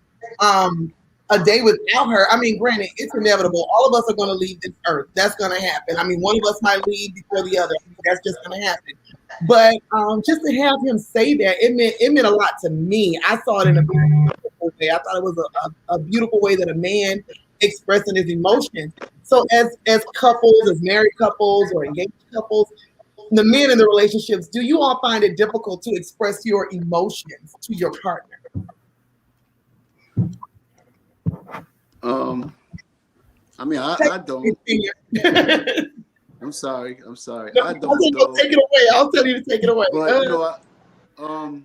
a day without her. I mean, granted, it's inevitable. All of us are going to leave this earth. That's going to happen. I mean, one of us might leave before the other. That's just going to happen. But just to have him say that, it meant a lot to me. I saw it in a beautiful way. I thought it was a beautiful way that a man expressing his emotions. So as couples, as married couples or engaged couples, the men in the relationships, do you all find it difficult to express your emotions to your partner? I mean, I don't. I'm sorry. No, I don't. take it away. I'll tell you to take it away. But you know,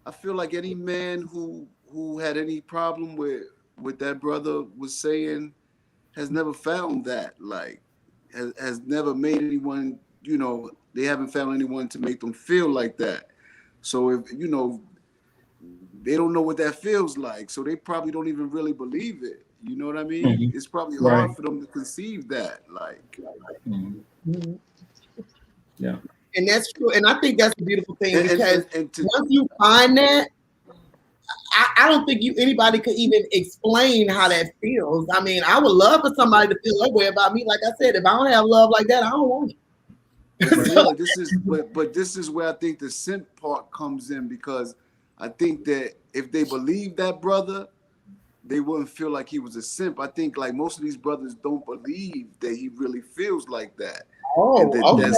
I feel like any man who had any problem with that brother was saying has never found that, like, has never made anyone, you know, they haven't found anyone to make them feel like that. So if, you know, they don't know what that feels like, so they probably don't even really believe it. You know what I mean? Mm-hmm. It's probably hard for them to conceive that, like. Mm-hmm. Yeah. And that's true. And I think that's a beautiful thing, because once you find that, I don't think anybody could even explain how that feels. I mean, I would love for somebody to feel that way about me. Like I said, if I don't have love like that, I don't want it. But this is where I think the simp part comes in, because I think that if they believe that brother, they wouldn't feel like he was a simp. I think like most of these brothers don't believe that he really feels like that. Oh, and that okay.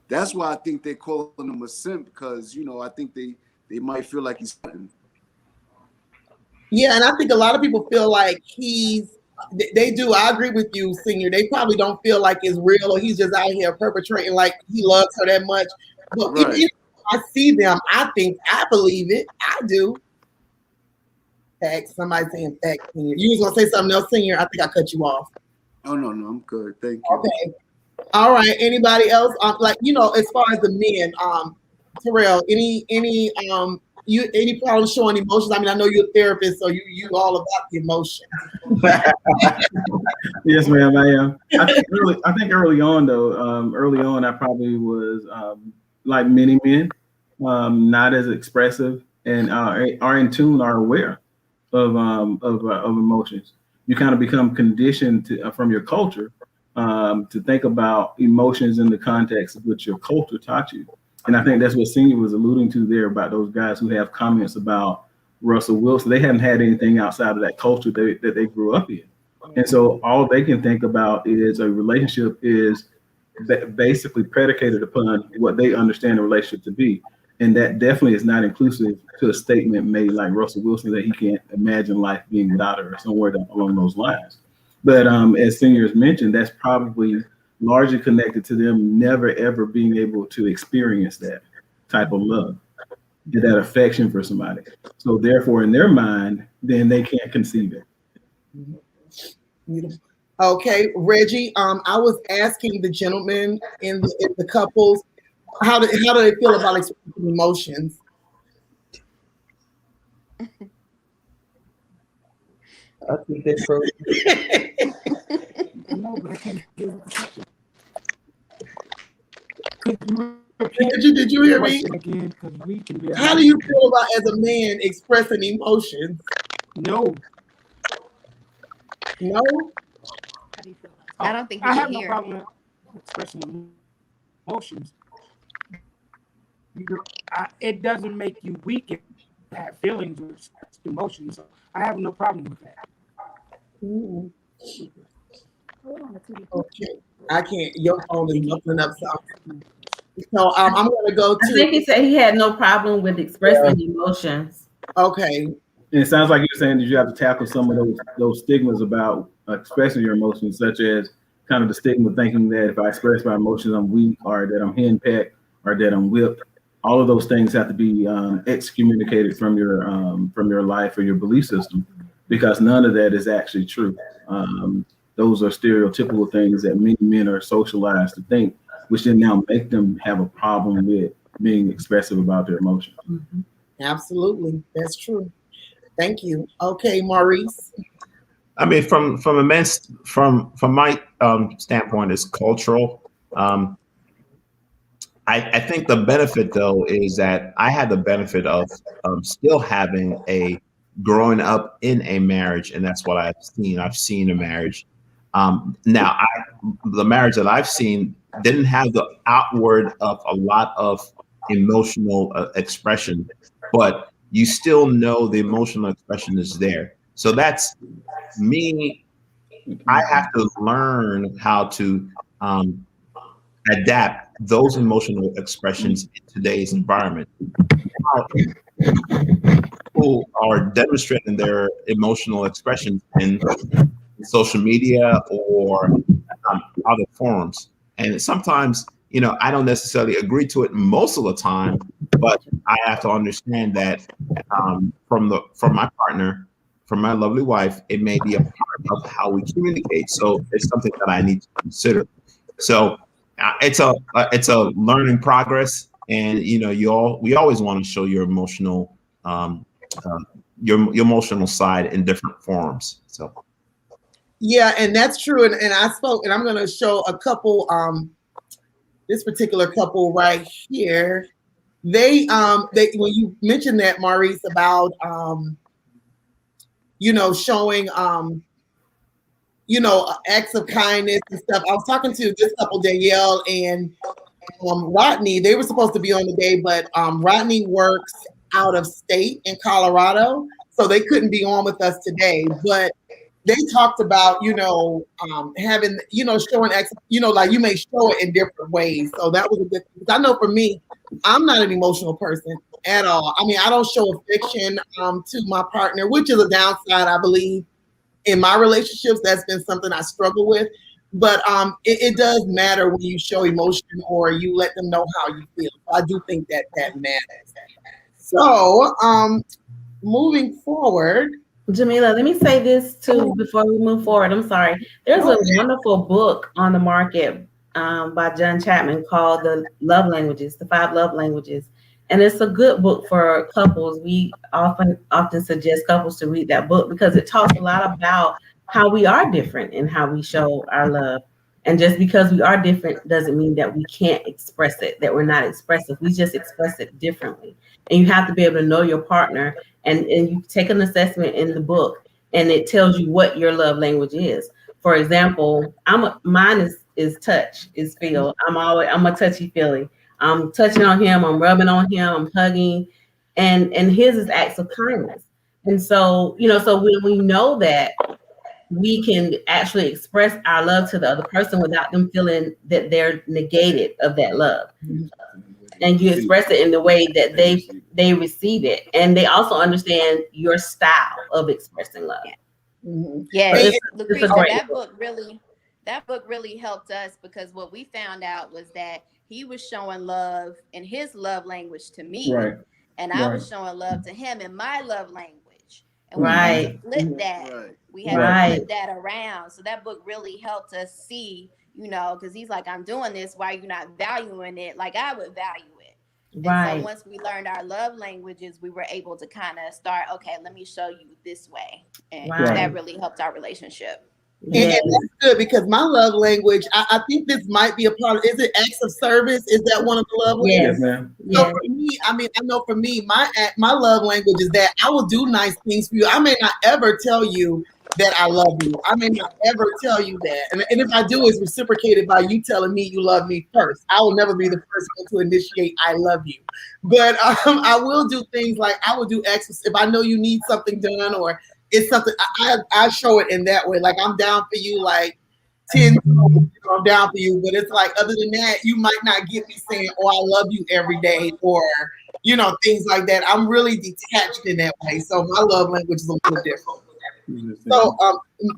That's why I think they're calling him a simp, because, you know, I think they might feel like he's. Yeah, and I think a lot of people feel like they do. I agree with you, Senior. They probably don't feel like it's real, or he's just out here perpetrating like he loves her that much. But right. If I see them, I believe it. I do. Facts. Somebody saying facts. Senior. You was gonna say something else, Senior? I think I cut you off. Oh no, I'm good. Thank you. Okay. All right. Anybody else? Like, you know, as far as the men, Tirrell, any problem showing emotions? I mean, I know you're a therapist, so you all about the emotion. Yes, ma'am, I am. I think early on though, I probably was like many men, not as expressive, and are in tune, are aware of emotions. You kind of become conditioned from your culture to think about emotions in the context of what your culture taught you. And I think that's what Senior was alluding to there about those guys who have comments about Russell Wilson. They hadn't had anything outside of that culture that they grew up in. And so all they can think about is a relationship is basically predicated upon what they understand a relationship to be. And that definitely is not inclusive to a statement made like Russell Wilson that he can't imagine life being without her, or somewhere along those lines. But as Senior has mentioned, that's probably largely connected to them never ever being able to experience that type of love, that affection for somebody. So therefore, in their mind, then they can't conceive it. Okay, Reggie. I was asking the gentlemen in the couples how do they feel about expressing emotions. I think that's true. Did you hear me? How do you feel about, as a man, expressing emotions? No. I don't think I have no problem expressing emotions. It doesn't make you weak if you have feelings or emotions. So I have no problem with that. Ooh. Okay, I can't. Your phone is muffling up something. So I'm going to go to. I think he said he had no problem with expressing emotions. Okay. And it sounds like you're saying that you have to tackle some of those stigmas about expressing your emotions, such as kind of the stigma thinking that if I express my emotions, I'm weak, or that I'm henpecked, or that I'm whipped. All of those things have to be excommunicated from your life or your belief system, because none of that is actually true. Those are stereotypical things that many men are socialized to think, which then now make them have a problem with being expressive about their emotions. Mm-hmm. Absolutely, that's true. Thank you. Okay, Maurice. I mean, from my standpoint, it's cultural. I think the benefit though is that I had the benefit of still having a growing up in a marriage, and that's what I've seen. I've seen a marriage. Now, the marriage that I've seen didn't have the outward of a lot of emotional expression, but you still know the emotional expression is there. So that's me. I have to learn how to adapt those emotional expressions in today's environment. People are demonstrating their emotional expressions in social media or other forums. And sometimes, I don't necessarily agree to it most of the time, but I have to understand that from my partner, from my lovely wife, it may be a part of how we communicate. So it's something that I need to consider. So it's a learning progress, and we always want to show your emotional your emotional side in different forms. So yeah, and that's true. And I spoke, and I'm going to show a couple. This particular couple right here, they when you mentioned that, Maurice, about showing acts of kindness and stuff. I was talking to this couple, Danielle and Rodney. They were supposed to be on the day, but Rodney works out of state in Colorado, so they couldn't be on with us today. But they talked about, having, showing, like you may show it in different ways. So that was a good thing. I know for me, I'm not an emotional person at all. I mean, I don't show affection to my partner, which is a downside, I believe, in my relationships. That's been something I struggle with. But it does matter when you show emotion or you let them know how you feel. I do think that matters. So moving forward. Jameelah, let me say this too before we move forward. I'm sorry. There's a wonderful book on the market by John Chapman called The Love Languages, The 5 Love Languages. And it's a good book for couples. We often suggest couples to read that book because it talks a lot about how we are different and how we show our love. And just because we are different doesn't mean that we can't express it, that we're not expressive. We just express it differently. And you have to be able to know your partner. And you take an assessment in the book, and it tells you what your love language is. For example, mine is touch, is feel. I'm a touchy feely. I'm touching on him, I'm rubbing on him, I'm hugging, and his is acts of kindness. And so, so when we know that, we can actually express our love to the other person without them feeling that they're negated of that love. And you express it in the way that they receive it, and they also understand your style of expressing love. Yeah, Lucretia, that book really helped us, because what we found out was that he was showing love in his love language to me, right, and I was showing love to him in my love language. And we right, had to flip that. Right. We had to flip that around. So that book really helped us see, because he's like, I'm doing this. Why are you not valuing it like I would value it? Right. And so once we learned our love languages, we were able to kind of start, okay, let me show you this way. And that really helped our relationship. And that's good, because my love language, I think this might be a part of, is it acts of service? Is that one of the love languages? Yes, ma'am. So for me, I know for me, my love language is that I will do nice things for you. I may not ever tell you that I love you. I may not ever tell you that. And if I do, it's reciprocated by you telling me you love me first. I will never be the first one to initiate I love you. But I will do things like I will do acts if I know you need something done, or it's something I show it in that way. Like, I'm down for you, like 10 times, I'm down for you. But it's like, other than that, you might not get me saying, oh, I love you every day, or, things like that. I'm really detached in that way. So my love language is a little different. So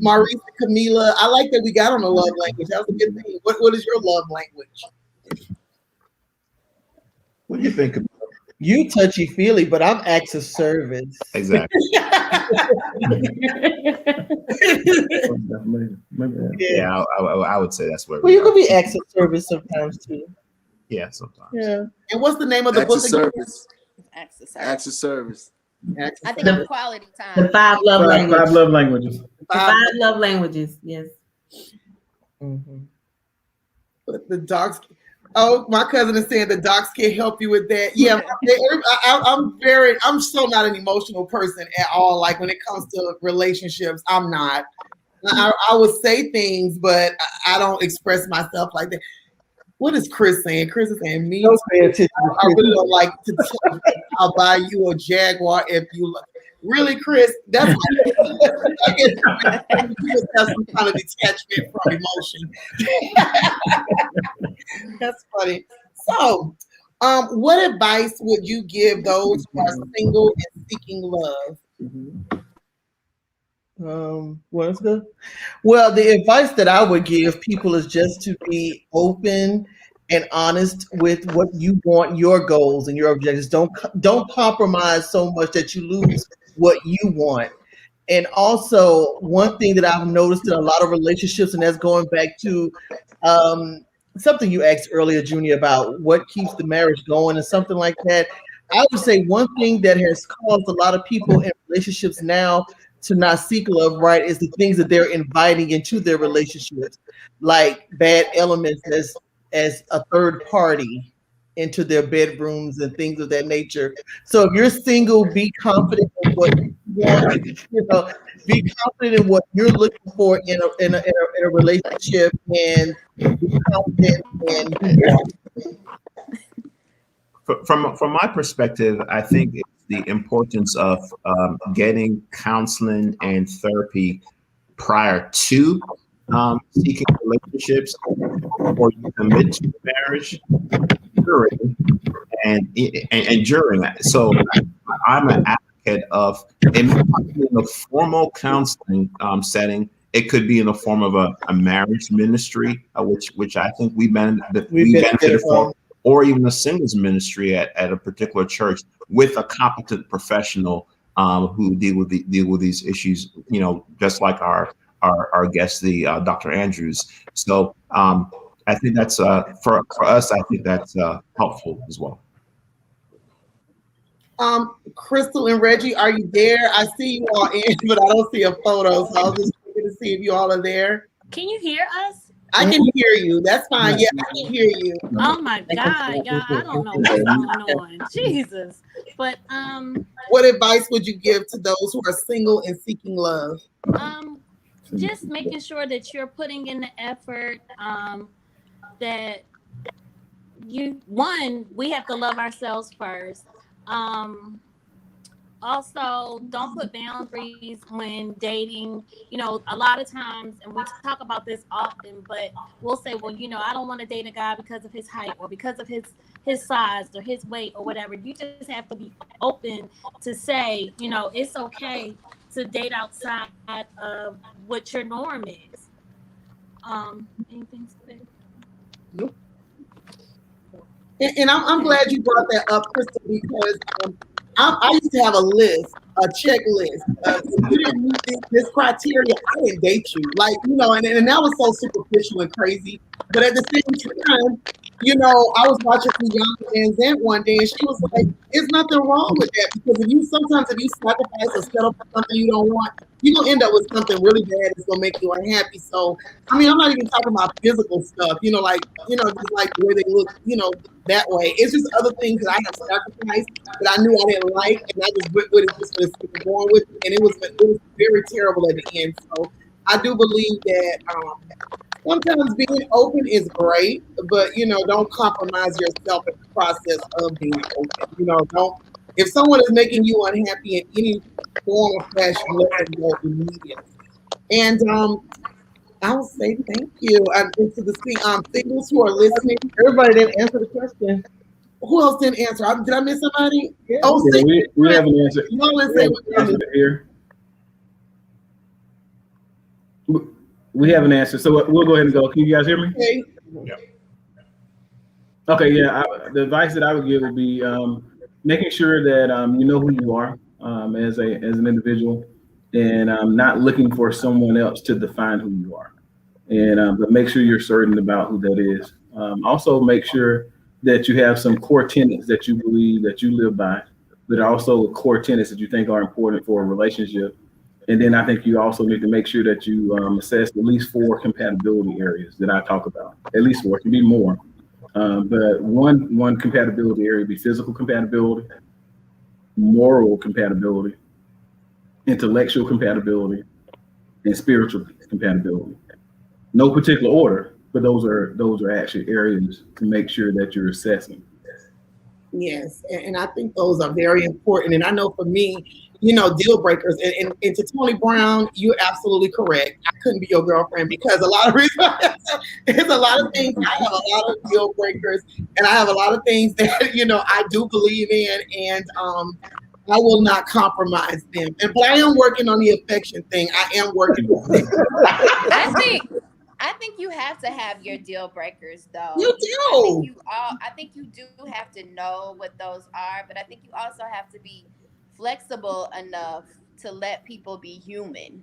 Maurice and Kameelah, I like that we got on the love language. That was a good thing. What is your love language? What do you think? You touchy feely, but I'm acts of service. Exactly. Yeah, I would say that's where. Well, you could be acts of service sometimes too. Yeah, sometimes. Yeah. And what's the name of the Acts book? of service. Acts of Acts of service. I think it's quality time. The 5 love languages. 5 love languages. The 5 love languages. Yes. Mm-hmm. But the dogs. Oh, my cousin is saying the docs can help you with that. Yeah, I'm so not an emotional person at all. Like when it comes to relationships, I'm not. I would say things, but I don't express myself like that. What is Chris saying? Chris is saying me. Don't pay attention to I really don't like to tell you I'll buy you a Jaguar if you look. Really, Chris? That's I guess you just have some kind of detachment from emotion. That's funny. So, what advice would you give those who are single and seeking love? Well, that's good. Well, the advice that I would give people is just to be open and honest with what you want, your goals and your objectives. Don't compromise so much that you lose what you want. And also, one thing that I've noticed in a lot of relationships, and that's going back to something you asked earlier, Junior, about what keeps the marriage going and something like that. I would say one thing that has caused a lot of people in relationships now to not seek love, right, is the things that they're inviting into their relationships, like bad elements as a third party into their bedrooms and things of that nature. So if you're single, be confident in what you want, be confident in what you're looking for in a relationship, and be confident in From my perspective, I think it's the importance of getting counseling and therapy prior to seeking relationships, or you commit to marriage during and during that. So I'm an advocate of it in a formal counseling setting. It could be in the form of a marriage ministry, which I think we benefited from, or even a singles ministry at a particular church with a competent professional who deal with these issues, just like our guest, the Dr. Andrews. So I think that's for us. I think that's helpful as well. Krystal and Reggie, are you there? I see you all in, but I don't see a photo, so I was just looking to see if you all are there. Can you hear us? I can hear you. That's fine. Yeah, I can hear you. Oh my God, y'all! I don't know what's going on. Jesus. But what advice would you give to those who are single and seeking love? Just making sure that you're putting in the effort. That we have to love ourselves first. Also, don't put boundaries when dating. A lot of times, and we talk about this often, but we'll say, well, I don't want to date a guy because of his height or because of his size or his weight or whatever. You just have to be open to say, it's okay to date outside of what your norm is. Anything to say? Nope. And I'm glad you brought that up, Krystal, because I used to have a list, a checklist. If you didn't meet this criteria, I didn't date you. And that was so superficial and crazy. But at the same time, I was watching some young Van Zandt one day, and she was like, "There's nothing wrong with that, because if you sacrifice or settle for something you don't want, you're gonna end up with something really bad that's gonna make you unhappy." So, I'm not even talking about physical stuff, just like the way they look, that way. It's just other things that I have sacrificed that I knew I didn't like, and I just went with it just for the sake of going with it, and it was very terrible at the end. So, I do believe that. Sometimes being open is great, but don't compromise yourself in the process of being open. If someone is making you unhappy in any form or fashion, let them go immediately. And I will say thank you. To the singles who are listening. Everybody didn't answer the question. Who else didn't answer? Did I miss somebody? Yeah. Oh, we have an answer. We have an answer, so we'll go ahead and go. Can you guys hear me? Okay. Yeah. Okay. Yeah. The advice that I would give would be making sure that you know who you are as an individual, and not looking for someone else to define who you are. And but make sure you're certain about who that is. Also, make sure that you have some core tenets that you believe that you live by, but also core tenets that you think are important for a relationship. And then I think you also need to make sure that you assess at least 4 compatibility areas that I talk about. At least 4, it can be more. But one compatibility area would be physical compatibility, moral compatibility, intellectual compatibility, and spiritual compatibility. No particular order, but those are actually areas to make sure that you're assessing. Yes, and I think those are very important. And I know for me, deal breakers. And to Tony Brown, you're absolutely correct. I couldn't be your girlfriend because a lot of reasons. There's a lot of things. I have a lot of deal breakers, and I have a lot of things that I do believe in, and I will not compromise them. But I am working on the affection thing. I am working on it. I think you have to have your deal breakers, though. You do. I think you do have to know what those are, but I think you also have to be flexible enough to let people be human,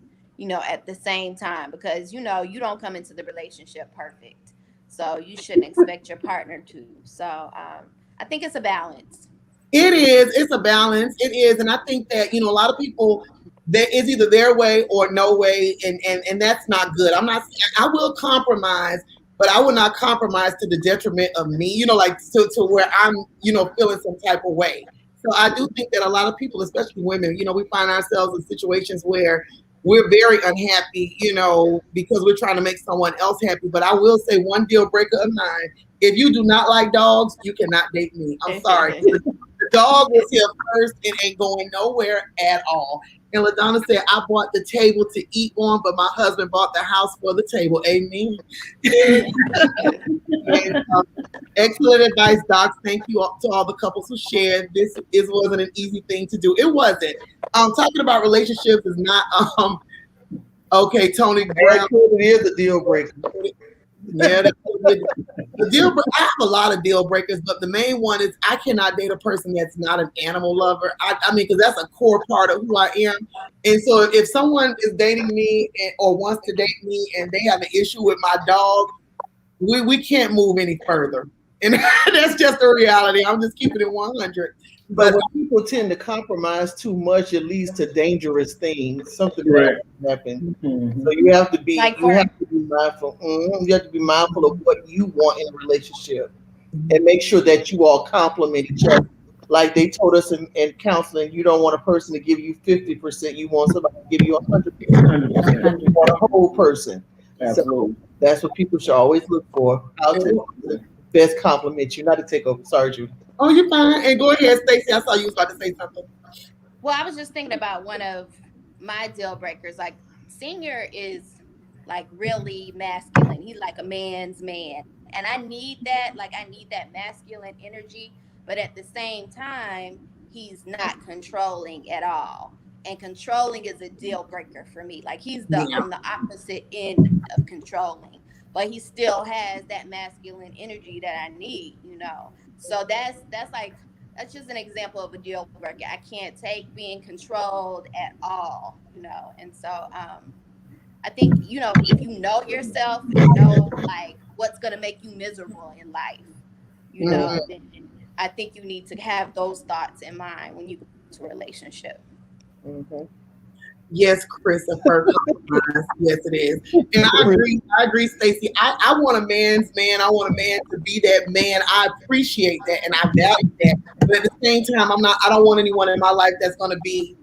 at the same time, because you don't come into the relationship perfect, so you shouldn't expect your partner to. So I think it's a balance. It is. It's a balance. It is, and I think that a lot of people, there is either their way or no way, and that's not good. I will compromise, but I will not compromise to the detriment of me. Like to where I'm feeling some type of way. So I do think that a lot of people, especially women, we find ourselves in situations where we're very unhappy, because we're trying to make someone else happy. But I will say one deal breaker of mine: if you do not like dogs, you cannot date me. I'm sorry. The dog was here first and ain't going nowhere at all. And LaDonna said, I bought the table to eat on, but my husband bought the house for the table. Amen. And, excellent advice, Docs. Thank you to all the couples who shared. This wasn't an easy thing to do. It wasn't. Talking about relationships is not, okay, Tony Brown. It is a deal breaker. Yeah, I have a lot of deal breakers, but the main one is I cannot date a person that's not an animal lover. I mean, because that's a core part of who I am. And so if someone is dating me or wants to date me and they have an issue with my dog, we can't move any further. And that's just the reality. I'm just keeping it 100. But when people tend to compromise too much, it leads to dangerous things. Something bad happens. Mm-hmm. So you have to be mindful. You have to be mindful of what you want in a relationship, and make sure that you all complement each other. Like they told us in counseling, you don't want a person to give you 50%. You want somebody to give you 100%. You want a whole person. Absolutely. So that's what people should always look for. How to best compliment you, not to take over. Sorry, Judy. Oh, you're fine. And go ahead, Stacey. I saw you was about to say something. Well, I was just thinking about one of my deal breakers. Like, Senior is like really masculine. He's like a man's man. And I need that. Like, I need that masculine energy. But at the same time, he's not controlling at all. And controlling is a deal breaker for me. Like, he's on the opposite end of controlling. But he still has that masculine energy that I need, So that's just an example of a deal breaker. I can't take being controlled at all, And so I think, if you know yourself and know like what's gonna make you miserable in life, then I think you need to have those thoughts in mind when you go into a relationship. Mm-hmm. Yes, Christopher. Yes, it is. And I agree, Stacey. I want a man's man. I want a man to be that man. I appreciate that and I value that. But at the same time, I don't want anyone in my life that's gonna be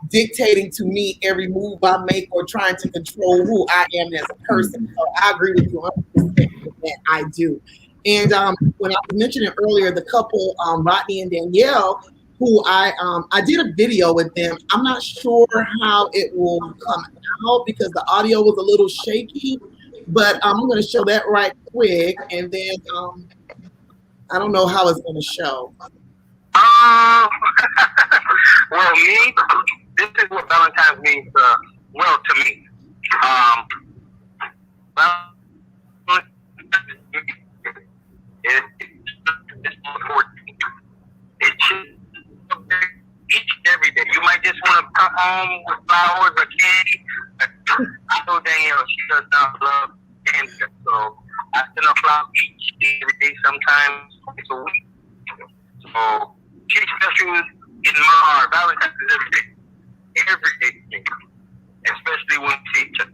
dictating to me every move I make or trying to control who I am as a person. So I agree with you 100% that I do. And when I was mentioning earlier, the couple, Rodney and Danielle, who I did a video with them. I'm not sure how it will come out because the audio was a little shaky, but I'm going to show that right quick, and then I don't know how it's going to show. Well, me, this is what Valentine means. Well, to me, it should each and every day. You might just want to come home with flowers or candy. I know Danielle, she does not love candy, so I send her flowers each and every day, sometimes twice a week. So she's special in my heart. Valentine's is every day, especially when we see each other.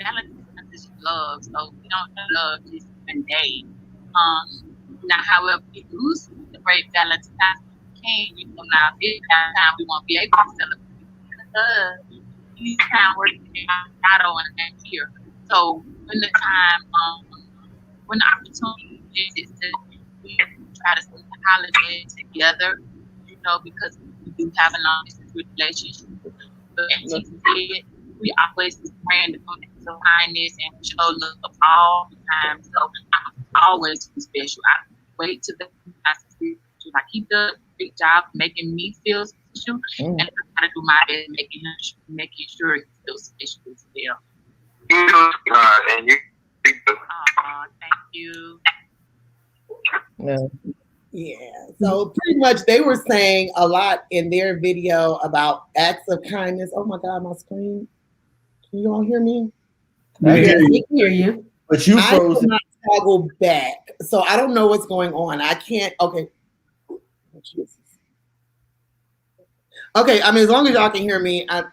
Valentine's is love, so we don't love just one day. Now, however, we do celebrate Valentine's, we can, now this Valentine we won't be able to celebrate because we kind of working out shadow and here. So when the time, when the opportunity is to try to spend the holiday together, because we do have a long distance relationship. But as she said, we always brand the of kindness and show love all the time. So I always be special. I wait till the like he does a big job making me feel special, and I gotta do my best making sure he feels special as well. And you. Thank you. Yeah. So pretty much they were saying a lot in their video about acts of kindness. Oh my God, my screen. Can you all hear me? We can hear you. But you froze. I cannot toggle back. So I don't know what's going on. I can't. Okay. Okay, I mean, as long as y'all can hear me, I'm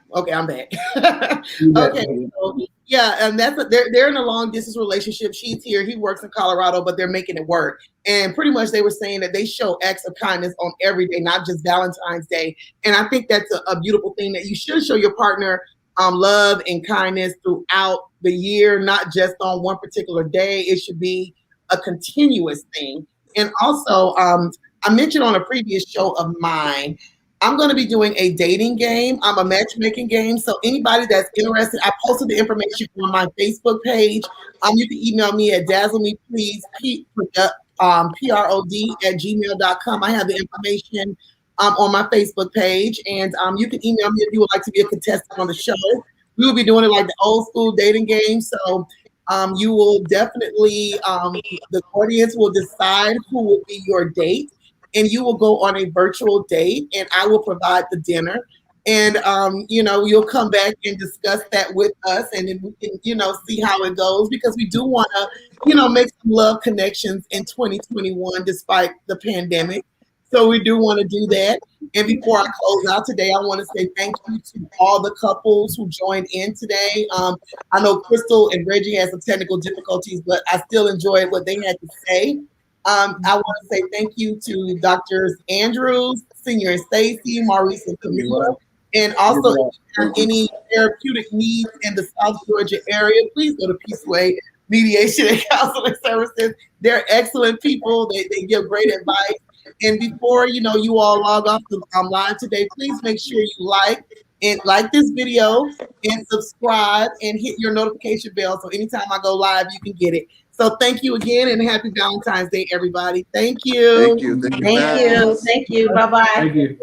back. Okay, so, yeah, and they're in a long distance relationship. She's here, he works in Colorado, but they're making it work. And pretty much they were saying that they show acts of kindness on every day, not just Valentine's Day. And I think that's a beautiful thing, that you should show your partner love and kindness throughout the year, not just on one particular day. It should be a continuous thing. And also, I mentioned on a previous show of mine, I'm going to be doing a dating game. I'm a matchmaking game. So anybody that's interested, I posted the information on my Facebook page. You can email me at dazzlemeplease, prod@gmail.com. I have the information on my Facebook page. And you can email me if you would like to be a contestant on the show. We will be doing it like the old school dating game. So you will definitely, the audience will decide who will be your date. And you will go on a virtual date, and I will provide the dinner. And, you'll come back and discuss that with us, and then we can, see how it goes, because we do want to, make some love connections in 2021, despite the pandemic. So we do want to do that. And before I close out today, I want to say thank you to all the couples who joined in today. I know Krystal and Reggie had some technical difficulties, but I still enjoyed what they had to say. I want to say thank you to Dr.s Andrews, Senior and Stacey, Maurice and Kameelah, and also if you have any therapeutic needs in the South Georgia area, please go to Peaceway Mediation and Counseling Services. They're excellent people. They give great advice. And before you all log off the live today, please make sure you like this video and subscribe and hit your notification bell, so anytime I go live, you can get it. So thank you again, and happy Valentine's Day, everybody. Thank you. Thank you. Thank you. Bye-bye. Thank you.